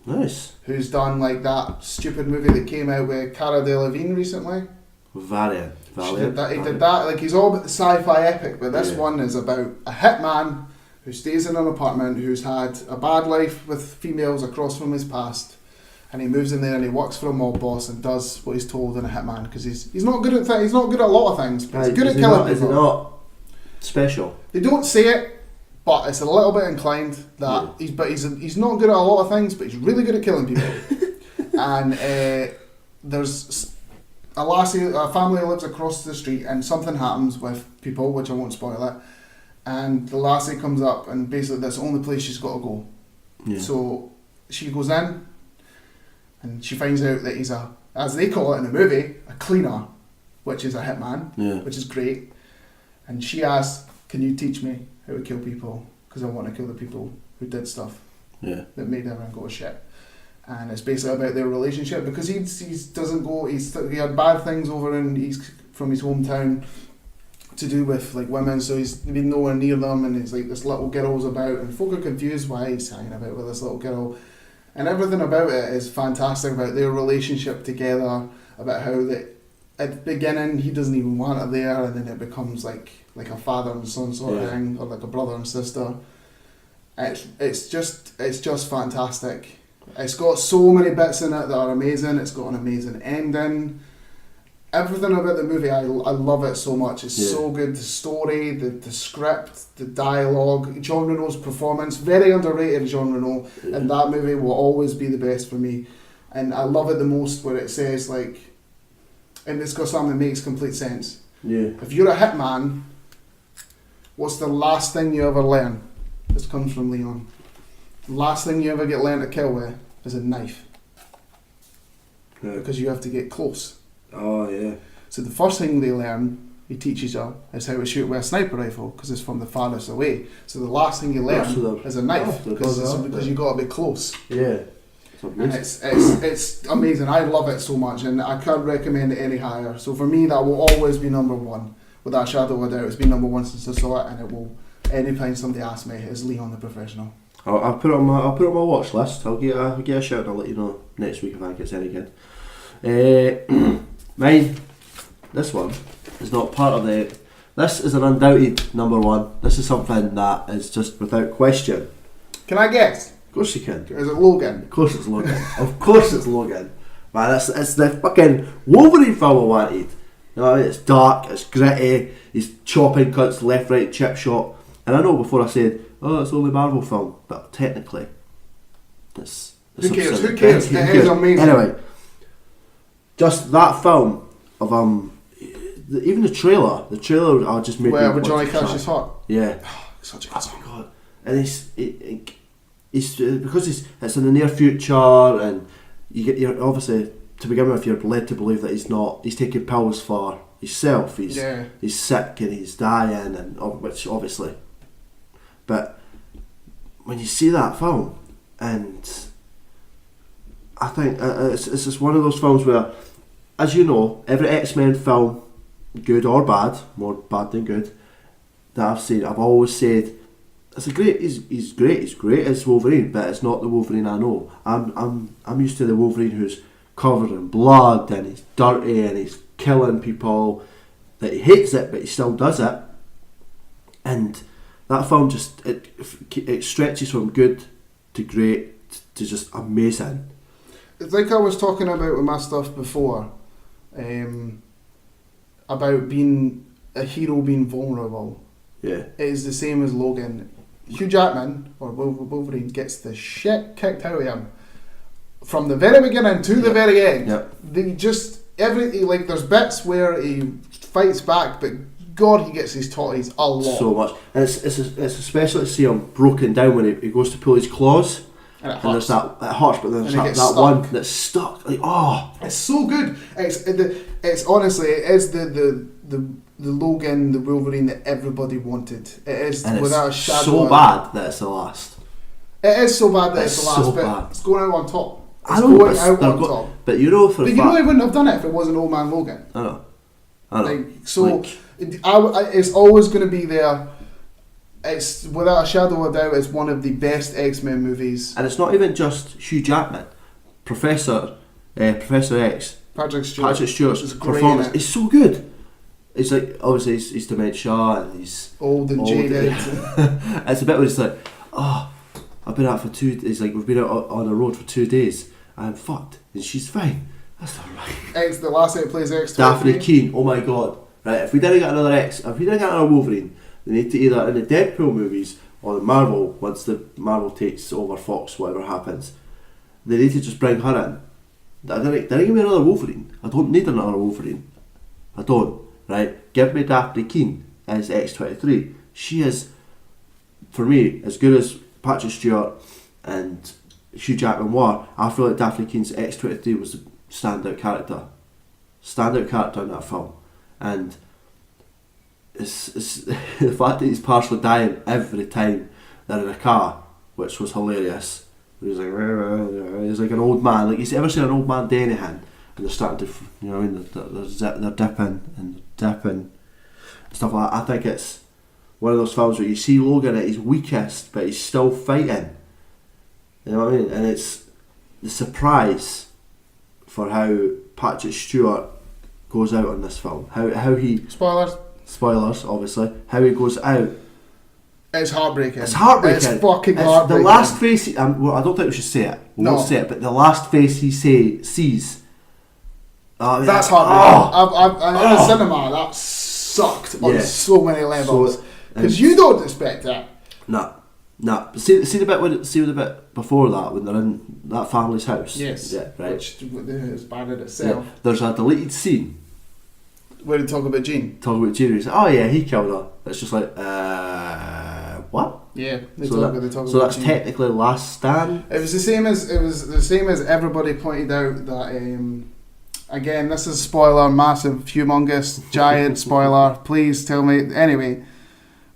Nice. Who's done like that stupid movie that came out with Cara Delevingne recently. Valiant. He did that. Like, he's all about the sci-fi epic, but this one is about a hitman who stays in an apartment, who's had a bad life with females across from his past, and he moves in there and he works for a mob boss and does what he's told in a hitman, because he's not good at he's not good at a lot of things, but he's good at killing people. Is it not special? They don't say it, but it's a little bit inclined that he's not good at a lot of things, but he's really good at killing people. And there's a family lives across the street, and something happens with people, which I won't spoil it. And the lassie comes up, and basically that's the only place she's got to go. Yeah. So she goes in, and she finds out that he's as they call it in the movie, a cleaner, which is a hitman, which is great. And she asks, "Can you teach me how to kill people? Because I want to kill the people who did stuff that made everyone go to shit." And it's basically about their relationship, because he he had bad things over from his hometown to do with like women, so he's been nowhere near them, and he's like, this little girl's about, and folk are confused why he's hanging about with this little girl, and everything about it is fantastic about their relationship together, about how that at the beginning he doesn't even want her there, and then it becomes like a father and son sort of thing, or like a brother and sister. It's just fantastic. It's got so many bits in it that are amazing. It's got an amazing ending. Everything about the movie, I love it so much. It's so good. The story, the script, the dialogue, Jean Reno's performance, very underrated Jean Reno, and that movie will always be the best for me. And I love it the most where it says like, and it's got something that makes complete sense. Yeah. If you're a hitman, what's the last thing you ever learn? This comes from Leon. The last thing you ever get learned to kill with is a knife. Yeah. Because you have to get close. Oh, yeah. So the first thing they learn, he teaches you, is how to shoot with a sniper rifle because it's from the farthest away. So the last thing you learn is a knife because you got to be close. Yeah. And it's amazing. I love it so much, and I can't recommend it any higher. So for me, that will always be number one, without a shadow of a doubt. It's been number one since I saw it, and it will. Anytime somebody asks me, is Leon the Professional? I'll put it on my watch list. I'll get a shout and I'll let you know next week if I think it's any good. Mine. This one is not part of the. This is an undoubted number one. This is something that is just without question. Can I guess? Of course you can. Is it Logan? Of course it's Logan. Of course it's Logan. Man, it's the fucking Wolverine film I wanted. You know what I mean? It's dark, it's gritty, he's chopping cuts left, right, chip shot. And I know before I said, oh, it's only a Marvel film, but technically, it's Who cares? Who cares? It is amazing. Anyway, just that film of even the trailer I just made. Where with Johnny Cash's heart. Yeah. Such a good song. God. And it's because it's in the near future, and you're obviously, to begin with, you're led to believe that he's taking pills for himself. He's sick and he's dying, and which obviously. But when you see that film, and I think it's just one of those films where, as you know, every X-Men film, good or bad, more bad than good, that I've seen, I've always said, he's great as Wolverine, but it's not the Wolverine I know. I'm used to the Wolverine who's covered in blood and he's dirty and he's killing people, that he hates it but he still does it. And that film just it stretches from good to great to just amazing. It's like I was talking about with my stuff before, about being a hero being vulnerable. Yeah, it is the same as Logan. Hugh Jackman, or Wolverine, gets the shit kicked out of him from the very beginning to the very end. Yep. They just like there's bits where he fights back, but God, he gets his totties a lot. So much, and it's especially to see him broken down when he goes to pull his claws, and there's that it hurts, but there's that one that's stuck. Like, oh, it's so good. It's honestly, it is the Logan, the Wolverine that everybody wanted. It is, and without a shadow. So bad that it's the last. It is so bad that it's the last, so but bad. It's going out on top. I know, going out on top. But you know, but you know, he wouldn't have done it if it wasn't Old Man Logan. I know. It's always going to be there. It's without a shadow of a doubt. It's one of the best X-Men movies. And it's not even just Hugh Jackman, Professor X, Patrick Stewart's performance is so good. It's like, obviously he's dementia and he's old and jaded. It's a bit where it's like, oh, I've been out for 2 days. Like, we've been out on the road for 2 days. I'm fucked, and she's fine. That's not right. X, the last guy plays X. Daphne Keane. Oh my god! Right, if we didn't get another X, if we didn't get another Wolverine, they need to either in the Deadpool movies or the Marvel, once the Marvel takes over Fox, whatever happens, they need to just bring her in. Didn't give me another Wolverine. I don't need another Wolverine. I don't. Right? Give me Daphne Keane as X-23. She is, for me, as good as Patrick Stewart and Hugh Jackman were. I feel like Daphne Keane's X-23 was the standout character in that film, and it's the fact that he's partially dying every time they're in a car, which was hilarious. He's like an old man. Like, you ever seen an old man do anything, and they're starting to, you know what I mean, they're dipping and stuff like that. I think it's one of those films where you see Logan at his weakest, but he's still fighting. You know what I mean? And it's the surprise for how Patrick Stewart goes out on this film. How he... Spoilers, obviously. How he goes out. It's heartbreaking. It's heartbreaking. It's fucking heartbreaking. The last face... well, I don't think we should say it. We won't say it, but the last face he sees... that's heartbreaking. In the cinema, that sucked on so many levels. Because you don't expect that. No. See the bit before that, when they're in that family's house. Yes. Yeah, right. Which is bad in itself. Yeah. There's a deleted scene where they talk about Jean. He's like, oh yeah, he killed her. It's just like, what? Yeah. So that's Jean. Technically Last Stand. It was the same as everybody pointed out that Again, this is a spoiler, massive, humongous, giant spoiler. Please tell me. Anyway,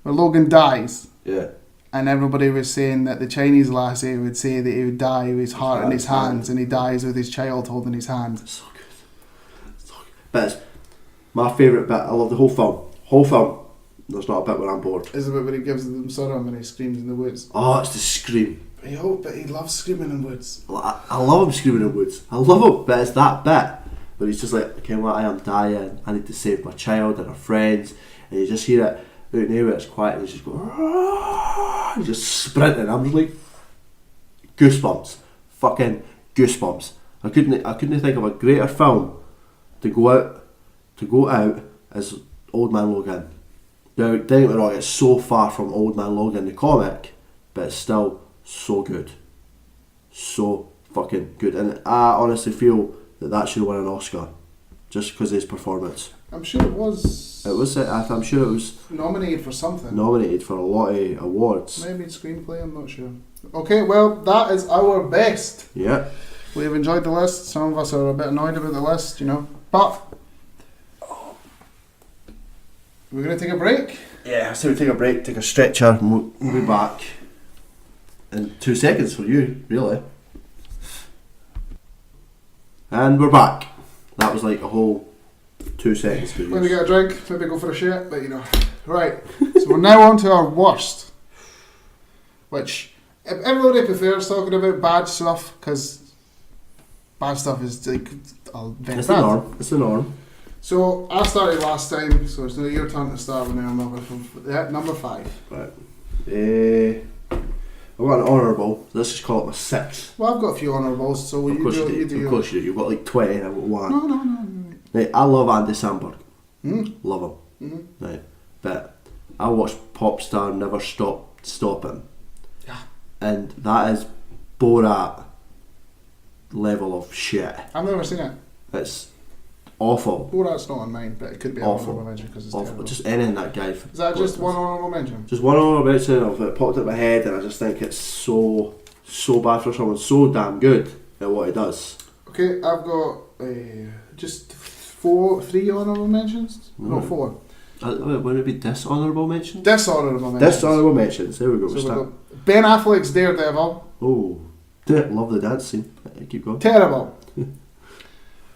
when Logan dies, Yeah. and everybody was saying that the Chinese lassie would say that he would die with his heart in his hands, and he dies with his child holding his hand. So good. So good. But it's my favourite bit. I love the whole film. Whole film. There's not a bit where I'm bored. Is the bit when he gives them Surum and he screams in the woods. Oh, it's the scream. But he loves screaming in woods. I love him screaming in woods. I love him, but it's that bit. But he's just like, okay, well, I am dying. I need to save my child and her friends. And you just hear it out nowhere. It's quiet. And he's just going, he's just sprinting. I'm just like, goosebumps, fucking goosebumps. I couldn't think of a greater film to go out as Old Man Logan. Now, don't get me wrong, it's so far from Old Man Logan the comic, but it's still so good. So fucking good. And I honestly feel that should win an Oscar, just because of his performance. I'm sure it was. I'm sure it was nominated for something. Nominated for a lot of awards. Maybe screenplay, I'm not sure. Okay, well, that is our best. Yeah. We've enjoyed the list. Some of us are a bit annoyed about the list, But we're going to take a break. Yeah, so we take a break, take a stretcher, and we'll be back in 2 seconds for you, really. And we're back. That was like a whole 2 seconds for you. Maybe get a drink, maybe go for a shit, but Right, so we're now on to our worst. Which, everybody prefers talking about bad stuff, because bad stuff is like... It's the norm. It's the norm. So, I started last time, so it's now your turn to start with number 5. Right. I've got an honourable. Let's just call it my 6. Well, I've got a few honourables, so Of course you do. Of course you do. You've got like 20 and I've got 1. No. Right, I love Andy Samberg. Love him. Mm-hmm. Right. But I watched Popstar Never Stop Him. Yeah. And that is Borat level of shit. I've never seen it. It's awful. Borat's not on mine, but it could be an honourable mention because it's terrible. Just anything that guy. Is that just one honourable mention? Just one honourable mention of it popped in my head, and I just think it's so bad for someone so damn good at what he does. Okay, I've got just 3 honourable mentions. No, 4. Would it be dishonourable mentions? Dishonourable mentions. Dishonourable mentions. There we go. So we've got Ben Affleck's Daredevil. Oh, love the dance scene. Keep going. Terrible.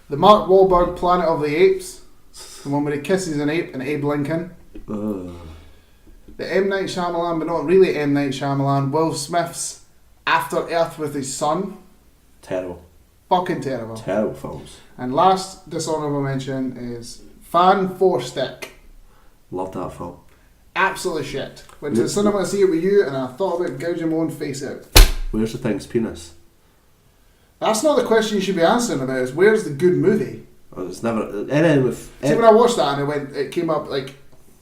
The Mark Wahlberg Planet of the Apes. The one where he kisses an ape and Abe Lincoln. The M. Night Shyamalan, but not really M. Night Shyamalan, Will Smith's After Earth with his son. Terrible. Fucking terrible. Terrible films. And last dishonourable mention is Fan 4 Stick. Love that film. Absolutely shit. Went to the cinema to see it with you and I thought about gouging my own face out. Where's the thing's penis? That's not the question you should be answering about, is where's the good movie? Oh, it's never... Anything with... See, when I watched that and it came up like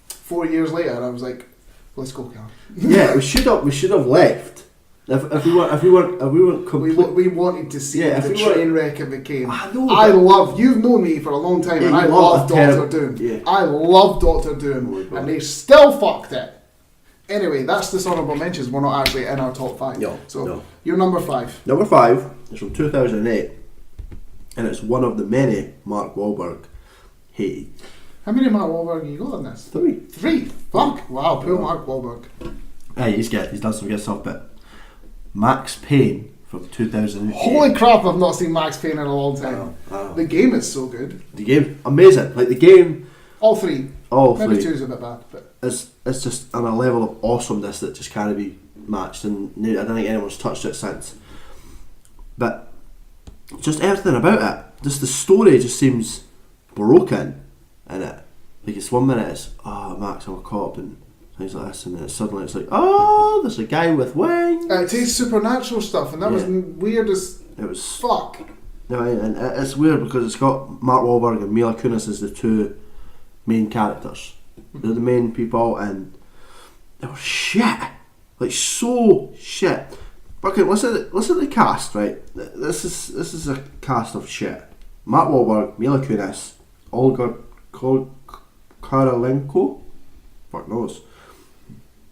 4 years later, and I was like, let's go, Callum. Yeah, we should have left. If we weren't complete... We wanted to see the train wreck it became. You've known me for a long time, and I love Doctor Doom. Yeah. I love Doctor Doom, and they still fucked it. Anyway, that's dishonourable mentions. We're not actually in our top 5. No. You're number 5. Number 5 is from 2008, and it's one of the many Mark Wahlberg hated. How many Mark Wahlberg have you got on this? 3. 3? Fuck. Wow, poor Mark Wahlberg. Hey, he's done some good stuff, but Max Payne from 2008. Holy crap, I've not seen Max Payne in a long time. I know. The game is so good. The game, amazing. Like the game... All 3. Maybe 2's a bit bad, but... It's just on a level of awesomeness that just can't be matched, and I don't think anyone's touched it since. But just everything about it, just the story just seems broken in it. Like it's 1 minute it's, Max, I'm a cop, and things like this, and then suddenly it's like, there's a guy with wings. It takes supernatural stuff, and that was weird as fuck. No, and it's weird because it's got Mark Wahlberg and Mila Kunis as the 2 main characters. They're the main people, and they were shit, like so shit. Okay, listen to the cast, right? This is a cast of shit. Mark Wahlberg, Mila Kunis, Olga Kurylenko, fuck knows,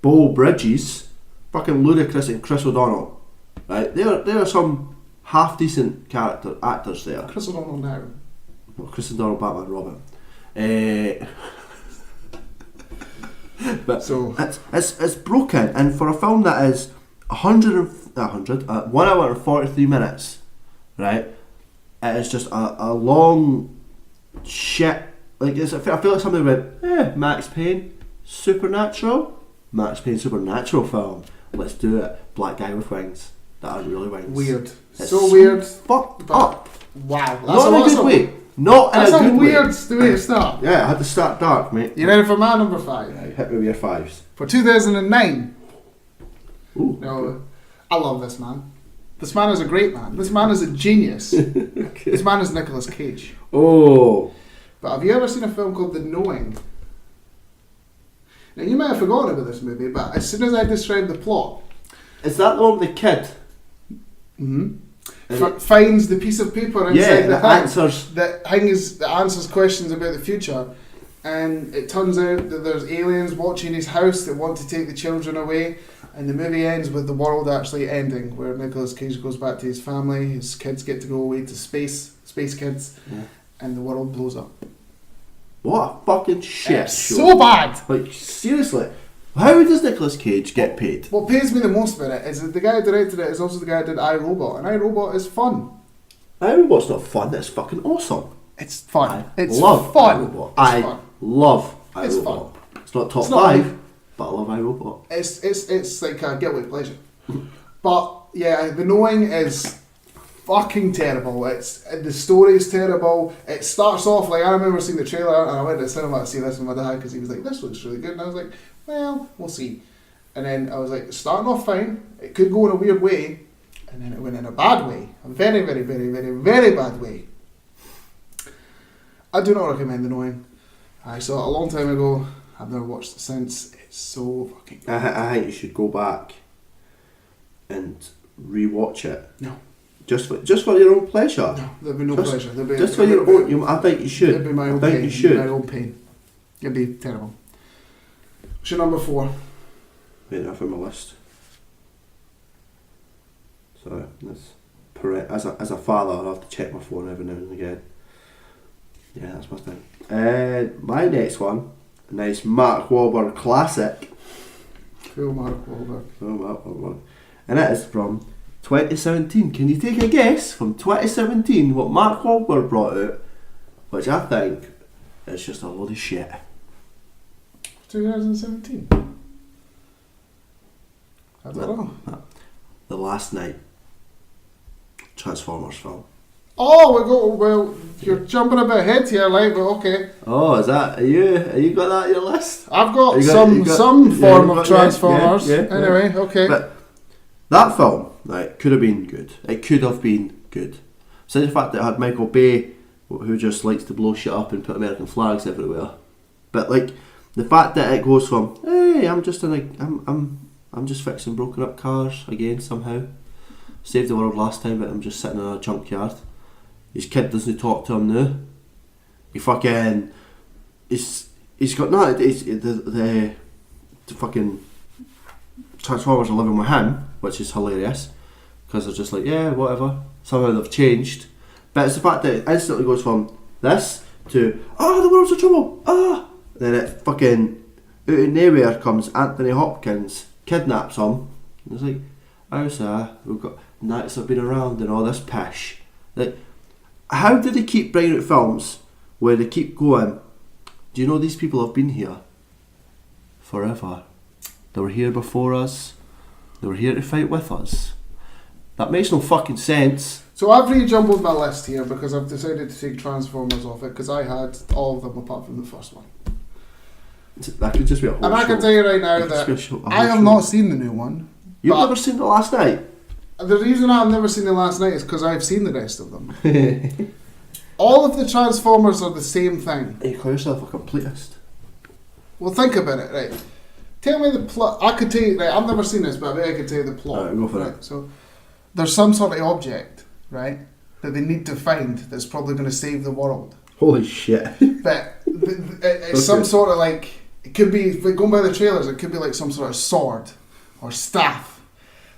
Beau Bridges, fucking Ludacris, and Chris O'Donnell. Right, there are some half decent actors there. Chris O'Donnell now. Well, Kristen Dunst, Batman, Robin. But So it's broken, and for a film that is 1 hour and 43 minutes, right? It is just a long shit. Like I feel like somebody went, Max Payne, Supernatural, Max Payne Supernatural film. Let's do it. Black guy with wings that aren't really wings. weird. It's So weird. Fucked But- up. Wow. Not in a good way. Not in That's a a good weird way. way to start. Yeah, I had to start dark, mate. You ready for my number 5? Right, hit me with your fives. For 2009. Ooh. No, I love this man. This man is a great man. This man is a genius. This man is Nicolas Cage. Oh. But have you ever seen a film called The Knowing? Now you might have forgotten about this movie, but as soon as I describe the plot, Is that the one with the kid? finds the piece of paper inside the the thing answers. that answers questions about the future, and it turns out that there's aliens watching his house that want to take the children away, and the movie ends with the world actually ending, where Nicolas Cage goes back to his family, his kids get to go away to space kids, and the world blows up. What a fucking shit It's show. so bad. Like, seriously. How does Nicolas Cage get paid? What pays me the most about it is that the guy who directed it is also the guy who did iRobot, and iRobot is fun. iRobot's not fun, it's fucking awesome. It's fun. It's love fun. iRobot. It's I fun. love iRobot. It's fun. It's not top It's not 5, like- but I love iRobot. It's like a guilty pleasure. But yeah, The Knowing is fucking terrible. The story is terrible. It starts off like, I remember seeing the trailer and I went to the cinema to see this with my dad because he was like, this looks really good, and I was like, well, we'll see. And then I was like, starting off fine. It could go in a weird way, and then it went in a bad way, a very, very, very, very, very bad way. I do not recommend The Knowing. I saw it a long time ago. I've never watched it since. It's so fucking good. I think you should go back and re-watch it. No. Just for your own pleasure. No, there'd be no Just- pleasure. There'd be, Just for your own. I think you should. It'd be my own I think pain. you It'd be my should. own pain. It'd be terrible. What's your number 4? Wait, I found my list. Sorry, as a father, I have to check my phone every now and again. Yeah, that's my thing. My next one, a nice Mark Wahlberg classic. Cool, Mark Wahlberg. Oh, Mark Wahlberg. And it is from 2017. Can you take a guess from 2017 what Mark Wahlberg brought out? Which I think is just a load of shit. 2017. I don't know. The Last Night. Transformers film. Oh, well, you're jumping a bit ahead here, like, but okay. Oh, is that? Are you got that on your list? I've got You some form of yeah, Transformers. yeah. Anyway, okay. But that film, right, could have been good. It could have been good. So the fact that it had Michael Bay, who just likes to blow shit up and put American flags everywhere. But like the fact that it goes from, hey, I'm just fixing broken up cars again somehow. Saved the world last time, but I'm just sitting in a junkyard. His kid doesn't talk to him now. He fucking, he's got no. The fucking Transformers are living with him, which is hilarious because they're just like, yeah, whatever. Somehow they've changed, but it's the fact that it instantly goes from this to the world's in trouble. Then it fucking out of nowhere comes Anthony Hopkins, kidnaps him, and it's like, oh sir, we've got nights have been around and all this pish. Like, how do they keep bringing out films where they keep going, do you know these people have been here forever? They were here before us. They were here to fight with us. That makes no fucking sense. So I've re-jumbled my list here because I've decided to take Transformers off it because I had all of them apart from the first one. That could just be a whole And I can show. tell you right now That could just that be a show- a I whole have show. not seen the new one. You've but never seen The Last Night? The reason I've never seen the last night is because I've seen the rest of them. All of the Transformers are the same thing. You call yourself a completist. Well, think about it, right? Tell me the plot. I could tell you, right? I've never seen this, but I bet I could tell you the plot. Alright, go for right? it. So, there's some sort of object, right, that they need to find that's probably going to save the world. Holy shit. But it's some sort of like, it could be, going by the trailers, it could be like some sort of sword or staff.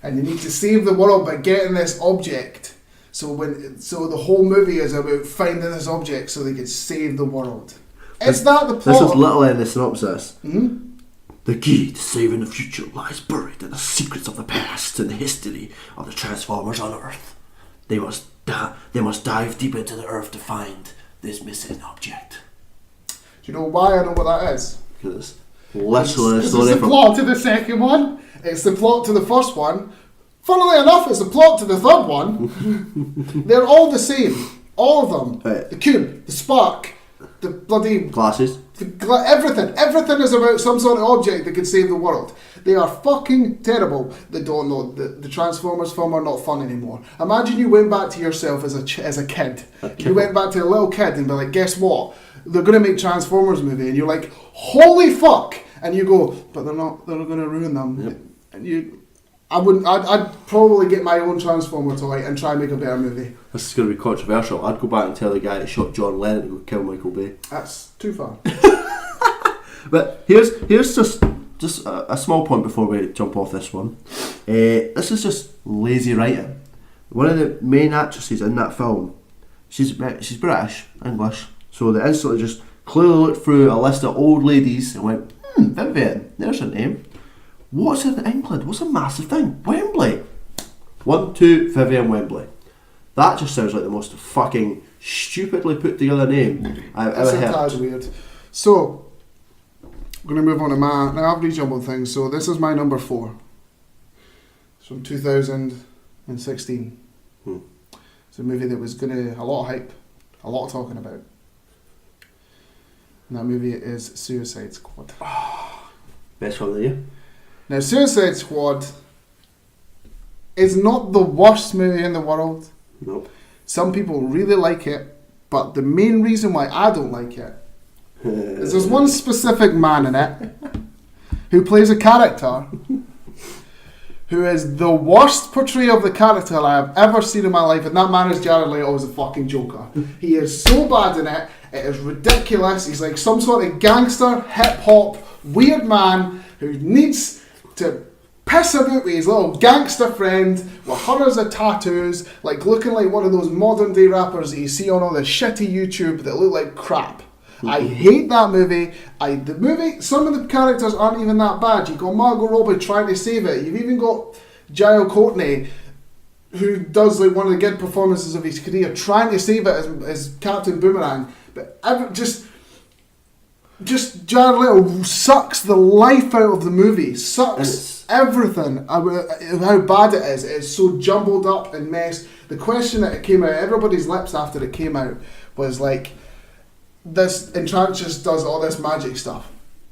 And you need to save the world by getting this object So the whole movie is about finding this object so they could save the world. Is that the plot? This is literally in the synopsis. Mm-hmm. The key to saving the future lies buried in the secrets of the past and the history of the Transformers on Earth. They must dive deep into the Earth to find this missing object. Do you know why I know what that is? Because it's literally the story it's the plot to the second one. It's the plot to the first one. Funnily enough, it's the plot to the third one. They're all the same. All of them. Right. The cube, the spark, the bloody... Glasses. Everything. Everything is about some sort of object that could save the world. They are fucking terrible. They don't know. The Transformers film are not fun anymore. Imagine you went back to yourself as a kid. You went back to a little kid and be like, guess what? They're going to make Transformers movie. And you're like, holy fuck! And you go, but they're not. They're going to ruin them. Yep. And I'd probably get my own Transformer toy and try and make a better movie. This is going to be controversial. I'd go back and tell the guy that shot John Lennon to go kill Michael Bay. That's too far. But here's just a small point before we jump off this one. This is just lazy writing. One of the main actresses in that film, she's British, English, so they instantly just clearly looked through a list of old ladies and went, Vivian, there's her name. What's in England? What's a massive thing? Wembley. 1, 2, Vivian Wembley. That just sounds like the most fucking stupidly put together name I've ever heard. That's weird. So, we're going to move on to now I've rejumbled things. So this is my number 4. It's from 2016. It's a movie that was a lot of hype, a lot of talking about. And that movie is Suicide Squad. Best film of the year. Now, Suicide Squad is not the worst movie in the world. Nope. Some people really like it, but the main reason why I don't like it is there's one specific man in it who plays a character who is the worst portrayal of the character I have ever seen in my life, and that man is Jared Leto as a fucking Joker. He is so bad in it, it is ridiculous. He's like some sort of gangster, hip-hop, weird man who needs to piss about with his little gangster friend with hundreds of tattoos, like looking like one of those modern day rappers that you see on all the shitty YouTube that look like crap. I hate that movie. Some of the characters aren't even that bad. You've got Margot Robbie trying to save it. You've even got Jael Courtney, who does like one of the good performances of his career, trying to save it as Captain Boomerang. But just Jared Leto sucks the life out of the movie. Sucks everything. How bad it is. It's so jumbled up and messed. The question that came out everybody's lips after it came out was like, this Enchantress does all this magic stuff.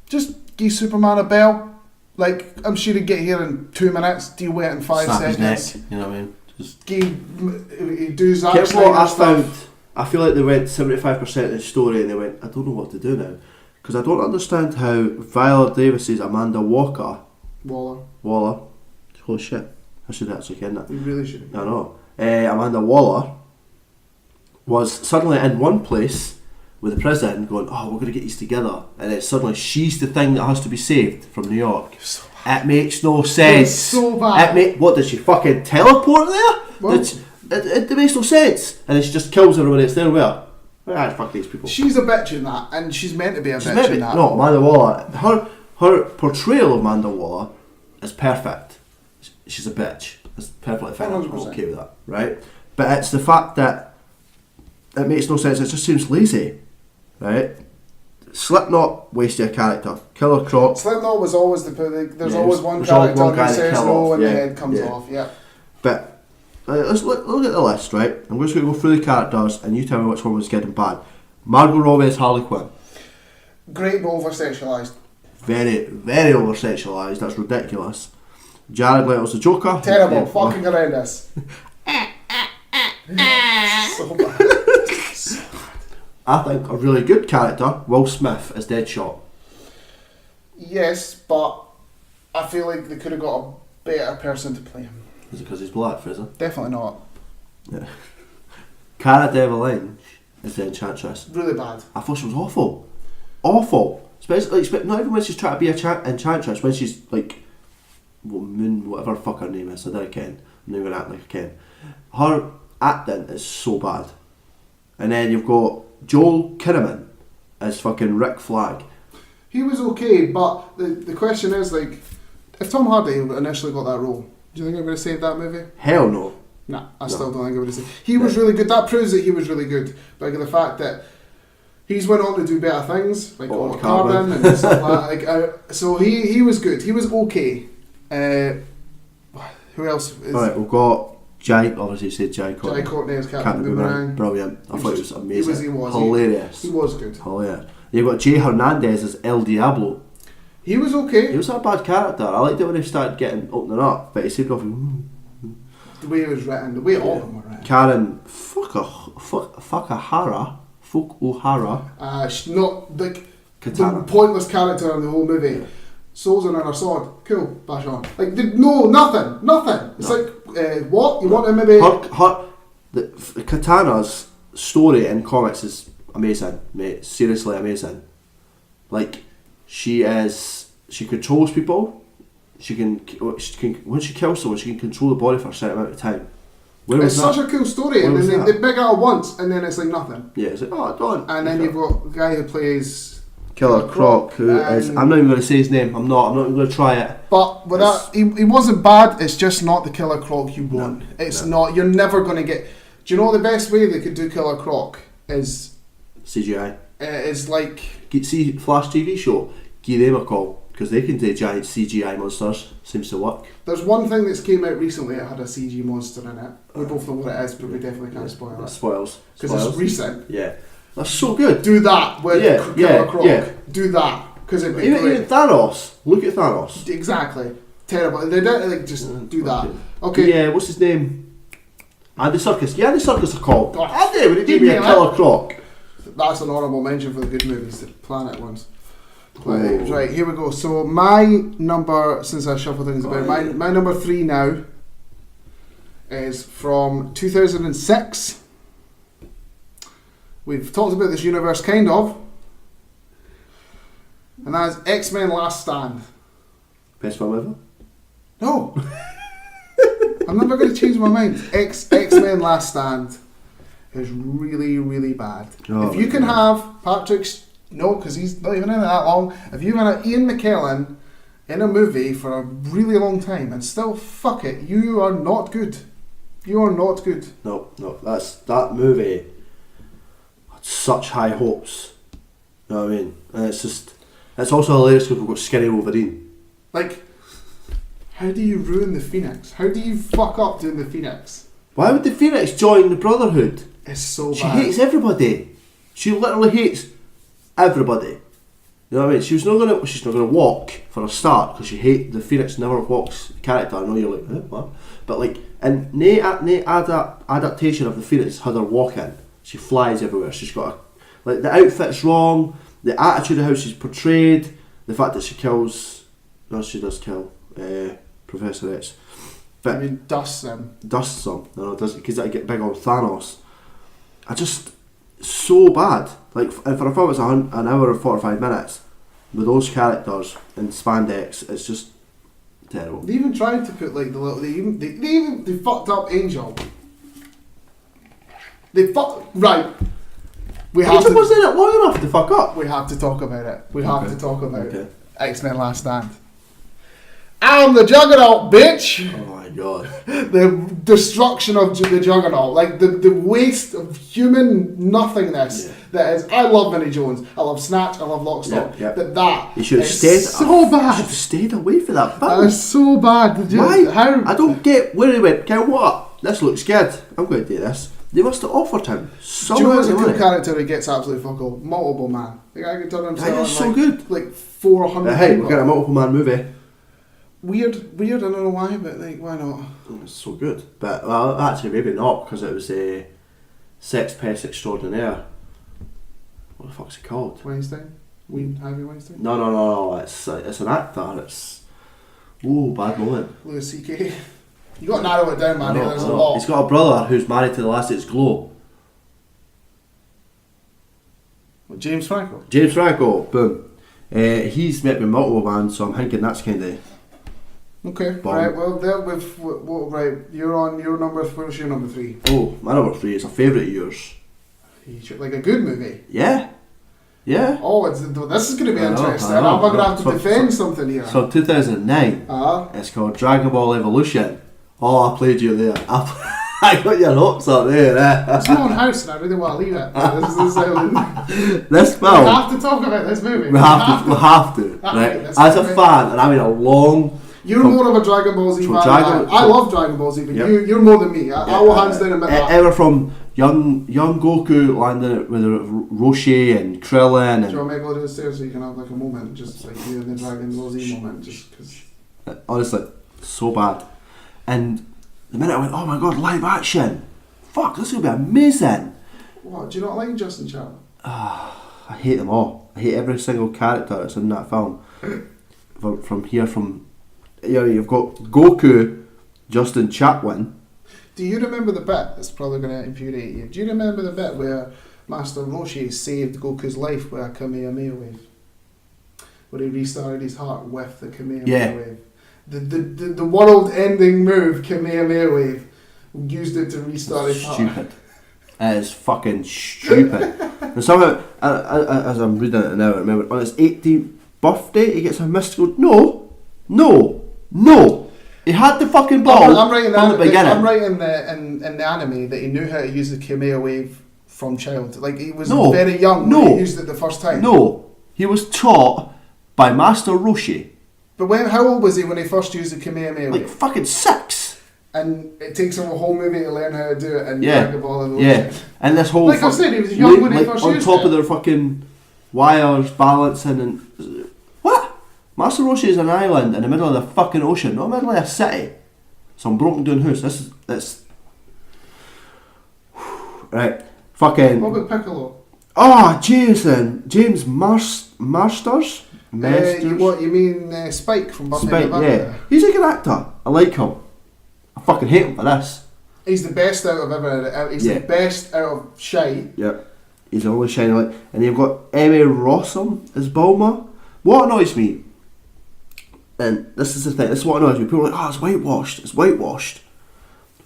Just give Superman a bell. Like, I'm sure he'd get here in 2 minutes. Deal with it in 5 Snap seconds. his neck, you know what I mean? Just He do Zack what Snyder I stuff. found. I feel like they went 75% of the story and they went, I don't know what to do now. Because I don't understand how Viola Davis's Amanda Waller. Holy shit. I should actually ken that. You really should. I know. Amanda Waller was suddenly in one place with the president going, oh, we're going to get these together. And then suddenly she's the thing that has to be saved from New York. So it makes no sense. It's so bad. What, did she fucking teleport there? Well, It makes no sense. And then she just kills everybody that's there. Where? Fuck these people. She's a bitch in that, and she's meant to be a bitch in that. No, Amanda Waller. Her portrayal of Amanda Waller is perfect. She's a bitch. It's perfectly fine. I'm 100%. okay with that, right? But it's the fact that it makes no sense. It just seems lazy, right? Slipknot, waste your character. Killer Croc. Slipknot was always there's always one there's always character one guy who that says kill no off, and yeah, the head comes yeah. off. Yeah. But let's look at the list, right? I'm just going to go through the characters and you tell me which one was good and bad. Margot Robbie is Harley Quinn. Great but over sexualised. Very, very over sexualised. That's ridiculous. Jared Leto's the Joker. Terrible. Yeah, Fucking horrendous. So bad. I think a really good character, Will Smith, is Deadshot. Yes, but I feel like they could have got a better person to play him. Is it because he's black, Fraser? Definitely not. Yeah. Cara Delevingne is the Enchantress. Really bad. I thought she was awful. Awful. Especially, not even when she's trying to be a Enchantress, when she's like, Moon, whatever the fuck her name is, I don't ken. I'm not even acting like I ken. acting is so bad. And then you've got Joel Kinnaman as fucking Rick Flag. He was okay, but the question is, like, if Tom Hardy initially got that role, do you think it would have saved that movie? Hell no. Nah, I still don't think it would have saved. He was really good. That proves that he was really good. But the fact that he's went on to do better things, like Altered Carbon and stuff like that. So he was good. He was okay. Who else? Alright, we've got Jai, obviously you said Jai Courtney. Jai Courtney as Captain Boomerang. Brilliant. I thought it was amazing. He was. Hilarious. He was good. Hilarious. You've got Jay Hernandez as El Diablo. He was okay. He was not a bad character. I liked it when he started getting opening up, but he seemed off. The way it was written, the way all of them were written. Karen O'Hara. Not like Katana. the pointless character in the whole movie. Swords and her sword. Cool, bash on. Like nothing. It's like what you want to maybe. The Katana's story in comics is amazing, mate. Seriously amazing. Like she controls people. She can when she kills someone, she can control the body for a certain amount of time. It's such a cool story, and then they big out once, and then it's like nothing. Yeah, it's like don't. And then you've got the guy who plays Killer Croc, who is. I'm not even going to say his name. I'm not even going to try it. But with that, he wasn't bad. It's just not the Killer Croc you want. It's not. You're never going to get. Do you know the best way they could do Killer Croc is CGI. Is like see Flash TV show. Give them a call because they can do giant CGI monsters. Seems to work. There's one thing that's came out recently. It had a CG monster in it. We both know what it is, but we definitely can't spoil it. Spoils because it's recent. Yeah. That's so good. Do that with Killer Croc. Do that because it'd be great. Even Thanos. Look at Thanos. Exactly. Terrible. They don't like just do that. Okay. Yeah. What's his name? Andy Serkis. Yeah, Andy Serkis are called. Andy, would it give be a Killer Croc? That's an honourable mention for the good movies, the Planet ones. Right, here we go. So my number, since I shuffled things about, my number 3 now is from 2006. We've talked about this universe, kind of. And that is X-Men Last Stand. Best film ever? No. I'm never going to change my mind. X-Men Last Stand is really, really bad. Oh, if you can have Patrick's... No, because he's not even in it that long. If you can have Ian McKellen in a movie for a really long time and still fuck it, you are not good. You are not good. No. That movie had such high hopes. You know what I mean? And it's also hilarious because we've got Skinny Wolverine. Like, how do you ruin the Phoenix? How do you fuck up doing the Phoenix? Why would the Phoenix join the Brotherhood? It's so bad. She hates everybody. She literally hates everybody. You know what I mean? She's not gonna walk for a start because she hates the Phoenix. Never walks the character. I know you're like, what? But like, and no adaptation of the Phoenix had her walking. She flies everywhere. She's got like the outfit's wrong. The attitude of how she's portrayed. The fact that she kills. No, she does kill Professor X. But I mean, dusts them. Dusts them. No, it doesn't, because I get big on Thanos. So bad. Like, and for a film it's an hour and 45 minutes with those characters in spandex, it's just terrible. They even tried to put like the little. They fucked up Angel. Right. Angel wasn't in it long enough to fuck up. We have to talk about it. We have to talk about it. X-Men Last Stand. I'm the Juggernaut, bitch! Oh my god. The destruction of the Juggernaut. Like, the waste of human nothingness that is... I love Vinnie Jones. I love Snatch. I love Lock, Stock. But that you should have stayed so bad. You should have stayed away from that film. That is so bad. Why? How? I don't get where he went. Okay, what? This looks good. I'm going to do this. They must have offered him some. Do you know what's a cool character who gets absolutely fuck all? Multiple Man. The guy can turn himself on so good. Like 400 hey, people. we're getting a Multiple Man movie. Weird, I don't know why, but like, why not? It's so good. But, well, actually maybe not, because it was a Sex Pest Extraordinaire. What the fuck's it called? Weinstein? Harvey Weinstein? No. It's an actor. It's... Ooh, bad moment. Louis C.K. You got to narrow it down, man. There's a lot. He's got a brother who's married to the last It's Glow. What, James Franco? James Franco, boom. He's met with multiple bands, so I'm thinking that's kind of... Okay, Bomb. right. Well, there with right. You're on your number. What's your number 3? Oh, my number 3 is a favourite of yours. Like a good movie. Yeah. Yeah. Oh, this is going to be I know, interesting. I know. I'm going to have to defend something here. So 2009. It's called Dragon Ball Evolution. Oh, I played you there. I got your hopes up there. It's my own house, and I really want to leave it. This We film. have to talk about this movie. We have to. Right. As a fan, and I mean a long. You're more of a Dragon Ball Z fan. I love Dragon Ball Z, but you're more than me. I will hands down admit that. Ever from young Goku landing it with Roshi and Krillin. Do you want me to go downstairs so you can have like a moment, just like you in the Dragon Ball Z moment, just because. Honestly, so bad. And the minute I went, oh my god, live action! Fuck, this is gonna be amazing. What? Do you not like Justin Chadwick? I hate them all. I hate every single character that's in that film. You've got Goku, Justin Chatwin. Do you remember the bit? It's probably going to infuriate you. Do you remember the bit where Master Roshi saved Goku's life with a Kamehameha wave? Where he restarted his heart with the Kamehameha wave. The world-ending move, Kamehameha wave, used it to restart his heart. Stupid. It is fucking stupid. And somehow, as I'm reading it now, I remember on his 18th birthday, he gets a mystical. No. He had the fucking ball I'm writing from the beginning. I'm writing in the anime that he knew how to use the Kamehameha wave from child. Like he was very young when he used it the first time. No, he was taught by Master Roshi. But how old was he when he first used the Kamehameha wave? Like fucking 6. And it takes him a whole movie to learn how to do it and Dragon Ball Evolution. Yeah, and this whole like I said, he was young when he first on used top it. of their fucking wires balancing and what? Master Roshi is an island in the middle of the fucking ocean, not in the middle of a city. Some broken down house. This right. Fucking. What about Piccolo? James Masters. What you mean? Spike from Buffy Spike, the Vampire? yeah. He's a good actor. I like him. I fucking hate him for this. He's the best out of ever. He's the best out of shite. Yep. He's the only shiny light. And you've got Emmy Rossum as Bulma. What annoys me, and this is the thing, this is what annoys me, people are like, it's whitewashed.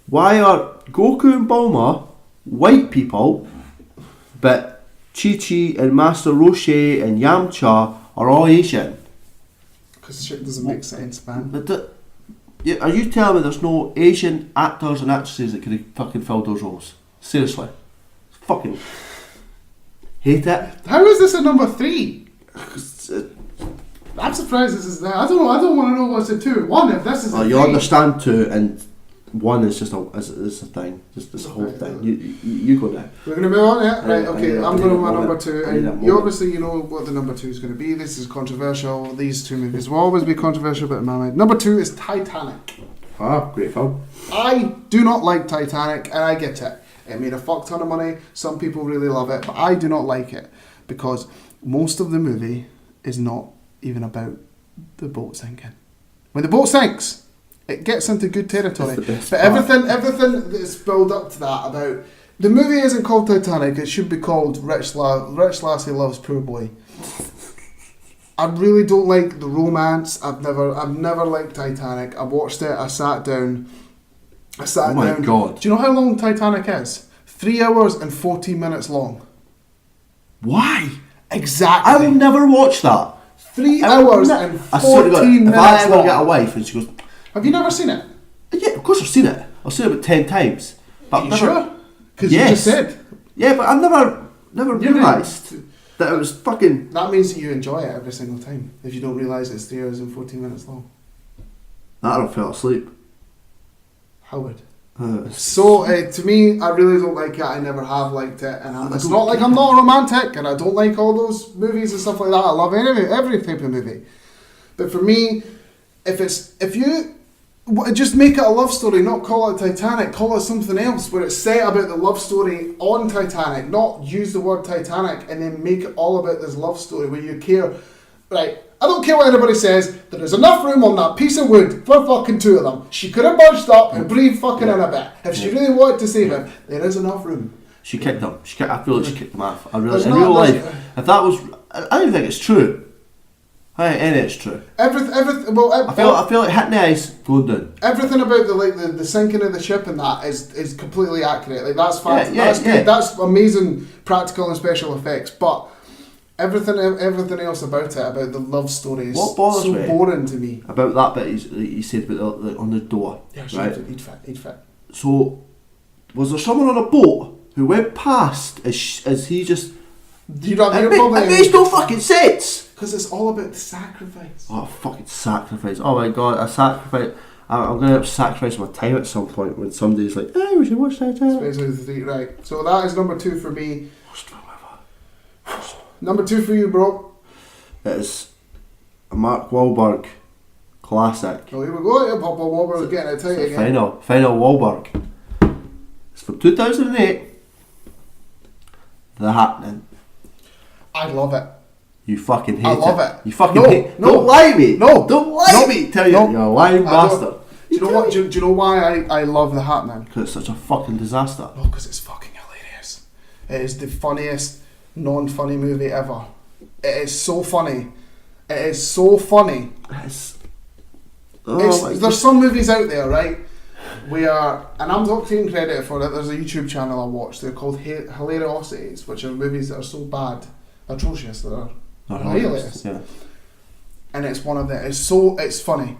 Why are Goku and Bulma white people, but Chi-Chi and Master Roshi and Yamcha are all Asian? Because shit doesn't make sense, man. Are you telling me there's no Asian actors and actresses that could have fucking filled those roles? Seriously. Fucking hate it. How is this at number 3? I'm surprised this is there. I don't want to know what's at 2. 1 if this is a you 3. understand 2 and 1 is just a thing. Just this whole thing. You go now. We're going to move on, yeah? Right, okay. I'm going to my number 2. And you obviously know what the number 2 is going to be. This is controversial. These two movies will always be controversial, but in my mind. Number 2 is Titanic. Great film. I do not like Titanic, and I get it. It made a fuck ton of money. Some people really love it, but I do not like it because most of the movie is not even about the boat sinking. When the boat sinks, it gets into good territory. But everything that's built up to that about the movie isn't called Titanic. It should be called Rich Lassie Loves Poor Boy. I really don't like the romance. I've never liked Titanic. I watched it. I sat down. Oh my god! Do you know how long Titanic is? 3 hours and 14 minutes long. Why? Exactly. I will never watch that. 3 hours and 14 minutes if I ever long. get a wife and she goes, Have you never seen it? yeah, of course I've seen it. I've seen it about 10 times. But Are you sure? Because you just said. Yeah, but I've never realised that it was fucking... That means that you enjoy it every single time. If you don't realise it's 3 hours and 14 minutes long. I don't fell asleep. Howard. To me, I really don't like it. I never have liked it, and it's not like I'm not romantic, and I don't like all those movies and stuff like that. I love every type of movie, but for me, if you just make it a love story, not call it Titanic, call it something else where it's set about the love story on Titanic, not use the word Titanic and then make it all about this love story where you care. Right, I don't care what anybody says, there is enough room on that piece of wood for fucking 2 of them. She could have budged up and breathed fucking in a bit. If she really wanted to save him, there is enough room. She kicked him. I feel like she kicked him off. In real life, if that was... I don't think it's true. And it's true. Everything. Well, I feel like hitting the ice, going down. everything about the sinking of the ship and that is completely accurate. Like that's fact. Yeah, that's yeah. good. That's amazing practical and special effects. But everything else about it, about the love story, is What bothers so me boring to me. about that bit he said about the, on the door. Yeah, right? he'd fit. So, was there someone on a boat who went past as he just... You know, It makes no fucking sense! Because it's all about the sacrifice. Oh, fucking sacrifice. Oh my god, a sacrifice. I'm going to have to sacrifice my time at some point when somebody's like, hey, we should watch Titanic. Especially the three, right. So that is number 2 for me. Worst film ever. Number 2 for you, bro. It is a Mark Wahlberg classic. Well, here we go. Yeah, Papa Wahlberg getting it tight again. Final Wahlberg. It's from 2008. The Happening. I love it. You fucking hate it. I love it. You fucking No, hate no. Don't lie me. No. Don't lie No. me. Tell you, No. you're a lying I don't- bastard. Do you know what? Do you know why I love The Happening? Because it's such a fucking disaster. No, because it's fucking hilarious. It is the funniest non-funny movie ever. It is so funny. It is so funny. It's... Oh my There's some movies out there, right, where, and I'm not taking credit for it, there's a YouTube channel I watch, they're called Hilariosities, which are movies that are so bad, atrocious, that are hilarious. Yeah. And it's one of them. It's funny.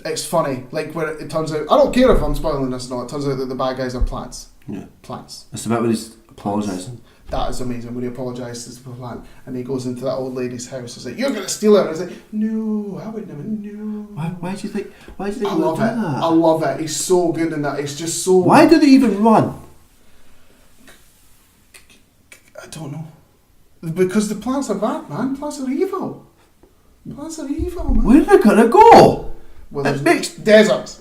It's funny. Like where it turns out, I don't care if I'm spoiling this or not, it turns out that the bad guys are plants. Yeah. Plants. It's the bit where he's apologising. That is amazing when he apologises to the plant and he goes into that old lady's house. He's like, "You're gonna steal it." And I was like, "No, I would never." No. Why do you think? Why do you think? I love it. That? I love it. He's so good in that. It's just so. Why do they even run? I don't know. Because the plants are bad, man. Plants are evil. Plants are evil, man. Where are they gonna go? Well, there's deserts.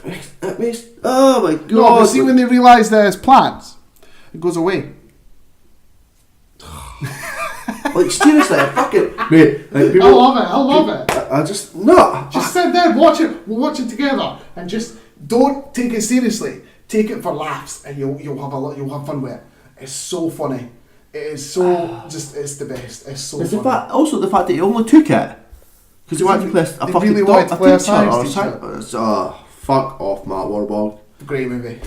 It makes. Oh my god! No, but see when they realise there's plants, it goes away. Like seriously, I fucking mate. Like, people, I love it. I just no. Just sit there, watch it. We'll watch it together, and just don't take it seriously. Take it for laughs, and you'll have fun with it. It's so funny. It is so it's the best. It's so It's funny. the fact, also the fact that he only took it because he wanted to play a They fucking really wanted to play a science teacher. Oh, fuck off, Matt Warburg. Great movie,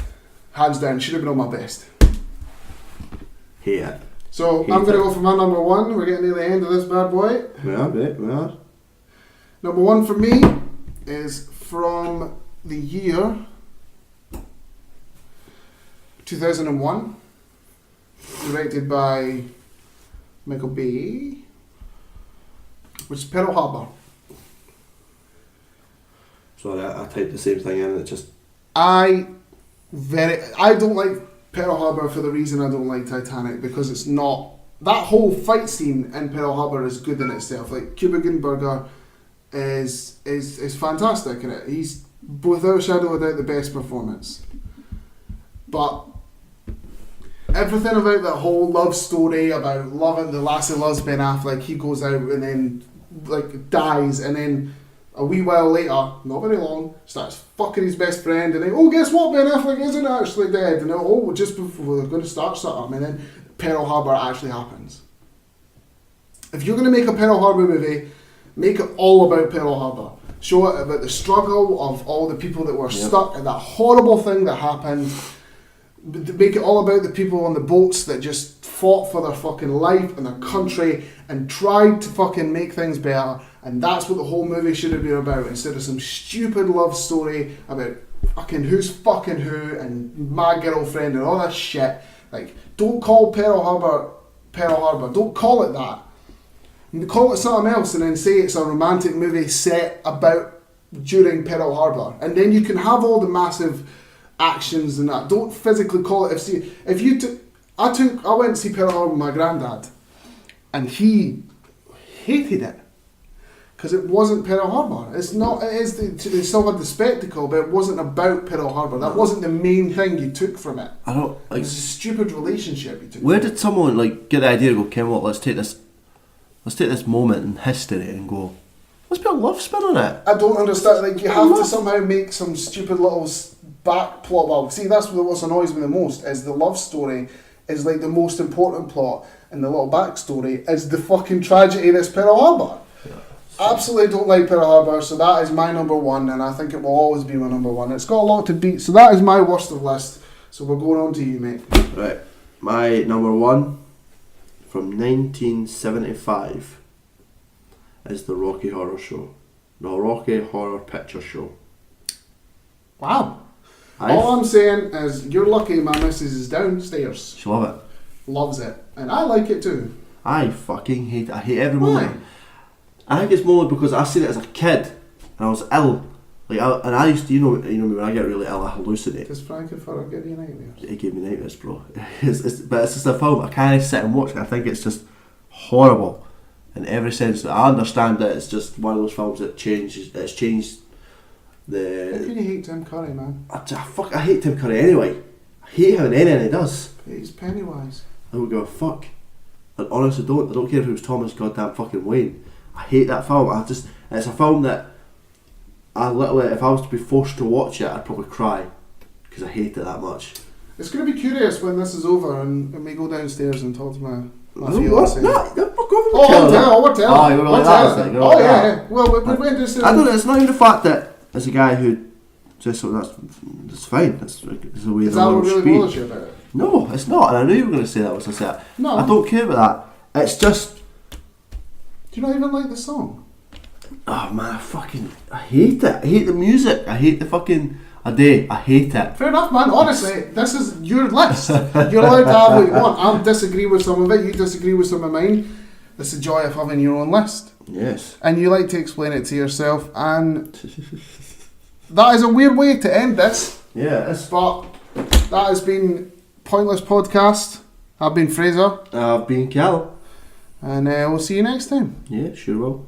hands down. Should have been on my best. Hate it. So Hate I'm going to it. go for my number 1. We're getting near the end of this bad boy. We are, mate. We are. Number 1 for me is from the year 2001, directed by Michael Bay, which is Pearl Harbor. Sorry, I typed the same thing in and it just... I don't like Pearl Harbor for the reason I don't like Titanic, because it's not... That whole fight scene in Pearl Harbor is good in itself. Like, Cuba Gooding Burger is fantastic in it. He's, without a shadow of a doubt, the best performance. But everything about that whole love story about loving the lassie loves Ben Affleck, he goes out and then like dies, and then a wee while later, not very long, starts fucking his best friend, and then, oh, guess what, Ben Affleck isn't actually dead, and then, oh, just before we're going to start something, and then Pearl Harbor actually happens. If you're going to make a Pearl Harbor movie, make it all about Pearl Harbor. Show it about the struggle of all the people that were stuck in that horrible thing that happened. Make it all about the people on the boats that just fought for their fucking life and their country and tried to fucking make things better. And that's what the whole movie should have been about, instead of some stupid love story about fucking who's fucking who and my girlfriend and all that shit. Like, don't call Pearl Harbor Pearl Harbor. Don't call it that. Call it something else and then say it's a romantic movie set about during Pearl Harbor. And then you can have all the massive actions and that. Don't physically call it. I went to see Pearl Harbor with my granddad, and he hated it because it wasn't Pearl Harbor. It's not. It is. They still had the spectacle, but it wasn't about Pearl Harbor. That wasn't the main thing you took from it. I don't like. It was a stupid relationship you took. Where did someone like get the idea to go, Ken? What? Let's take this moment in history and go, let's put a love spin on it. I don't understand. Like, you have to somehow make some stupid little back plot. Well, see, that's what annoys me the most, is the love story is like the most important plot, and the little backstory is the fucking tragedy that's Pearl Harbor. Yeah. absolutely don't like Pearl Harbor, so that is my number one, and I think it will always be my number one. It's got a lot to beat, so that is my worst of list. So we're going on to you, mate. Right, my number one from 1975 is the Rocky Horror Show. The Rocky Horror Picture Show. Wow. All I'm saying is, you're lucky my missus is downstairs. She love it. Loves it. And I like it too. I fucking hate it. I hate every moment. I think it's more because I seen it as a kid and I was ill. And I used to, you know me, when I get really ill, I hallucinate. Does Frankenfurter give you nightmares? It gave me nightmares, bro. But it's just a film. I can't sit and watch it. I think it's just horrible in every sense. I understand that it's just one of those films that changes. It's changed the. How can you hate Tim Curry, man? I hate Tim Curry anyway. I hate him in anything he does. He's Pennywise. I don't give a fuck. I honestly don't. I don't care if it was Thomas goddamn fucking Wayne. I hate that film. It's a film that I literally, if I was to be forced to watch it, I'd probably cry because I hate it that much. It's going to be curious when this is over and we go downstairs and talk to my We're fiance. telling. We're telling. Oh, you're like that, is it? Oh, yeah. Well, we went downstairs. I don't know. It's not even the fact that it's a guy who just that's fine. That's the way Is the that what world's really been. bothers you about it? No, it's not. And I knew you were going to say that once I said it. No. I don't care about that. It's just. Do you not even like the song? Oh man, I hate it. I hate the music. I hate the fucking I hate it. Fair enough, man. Honestly, this is your list. You're allowed to have what you want. I'll disagree with some of it. You disagree with some of mine. It's the joy of having your own list. Yes. And you like to explain it to yourself. And that is a weird way to end this. Yeah. But that has been Pointless Podcast. I've been Fraser. I've been Cal. And we'll see you next time. Yeah, sure will.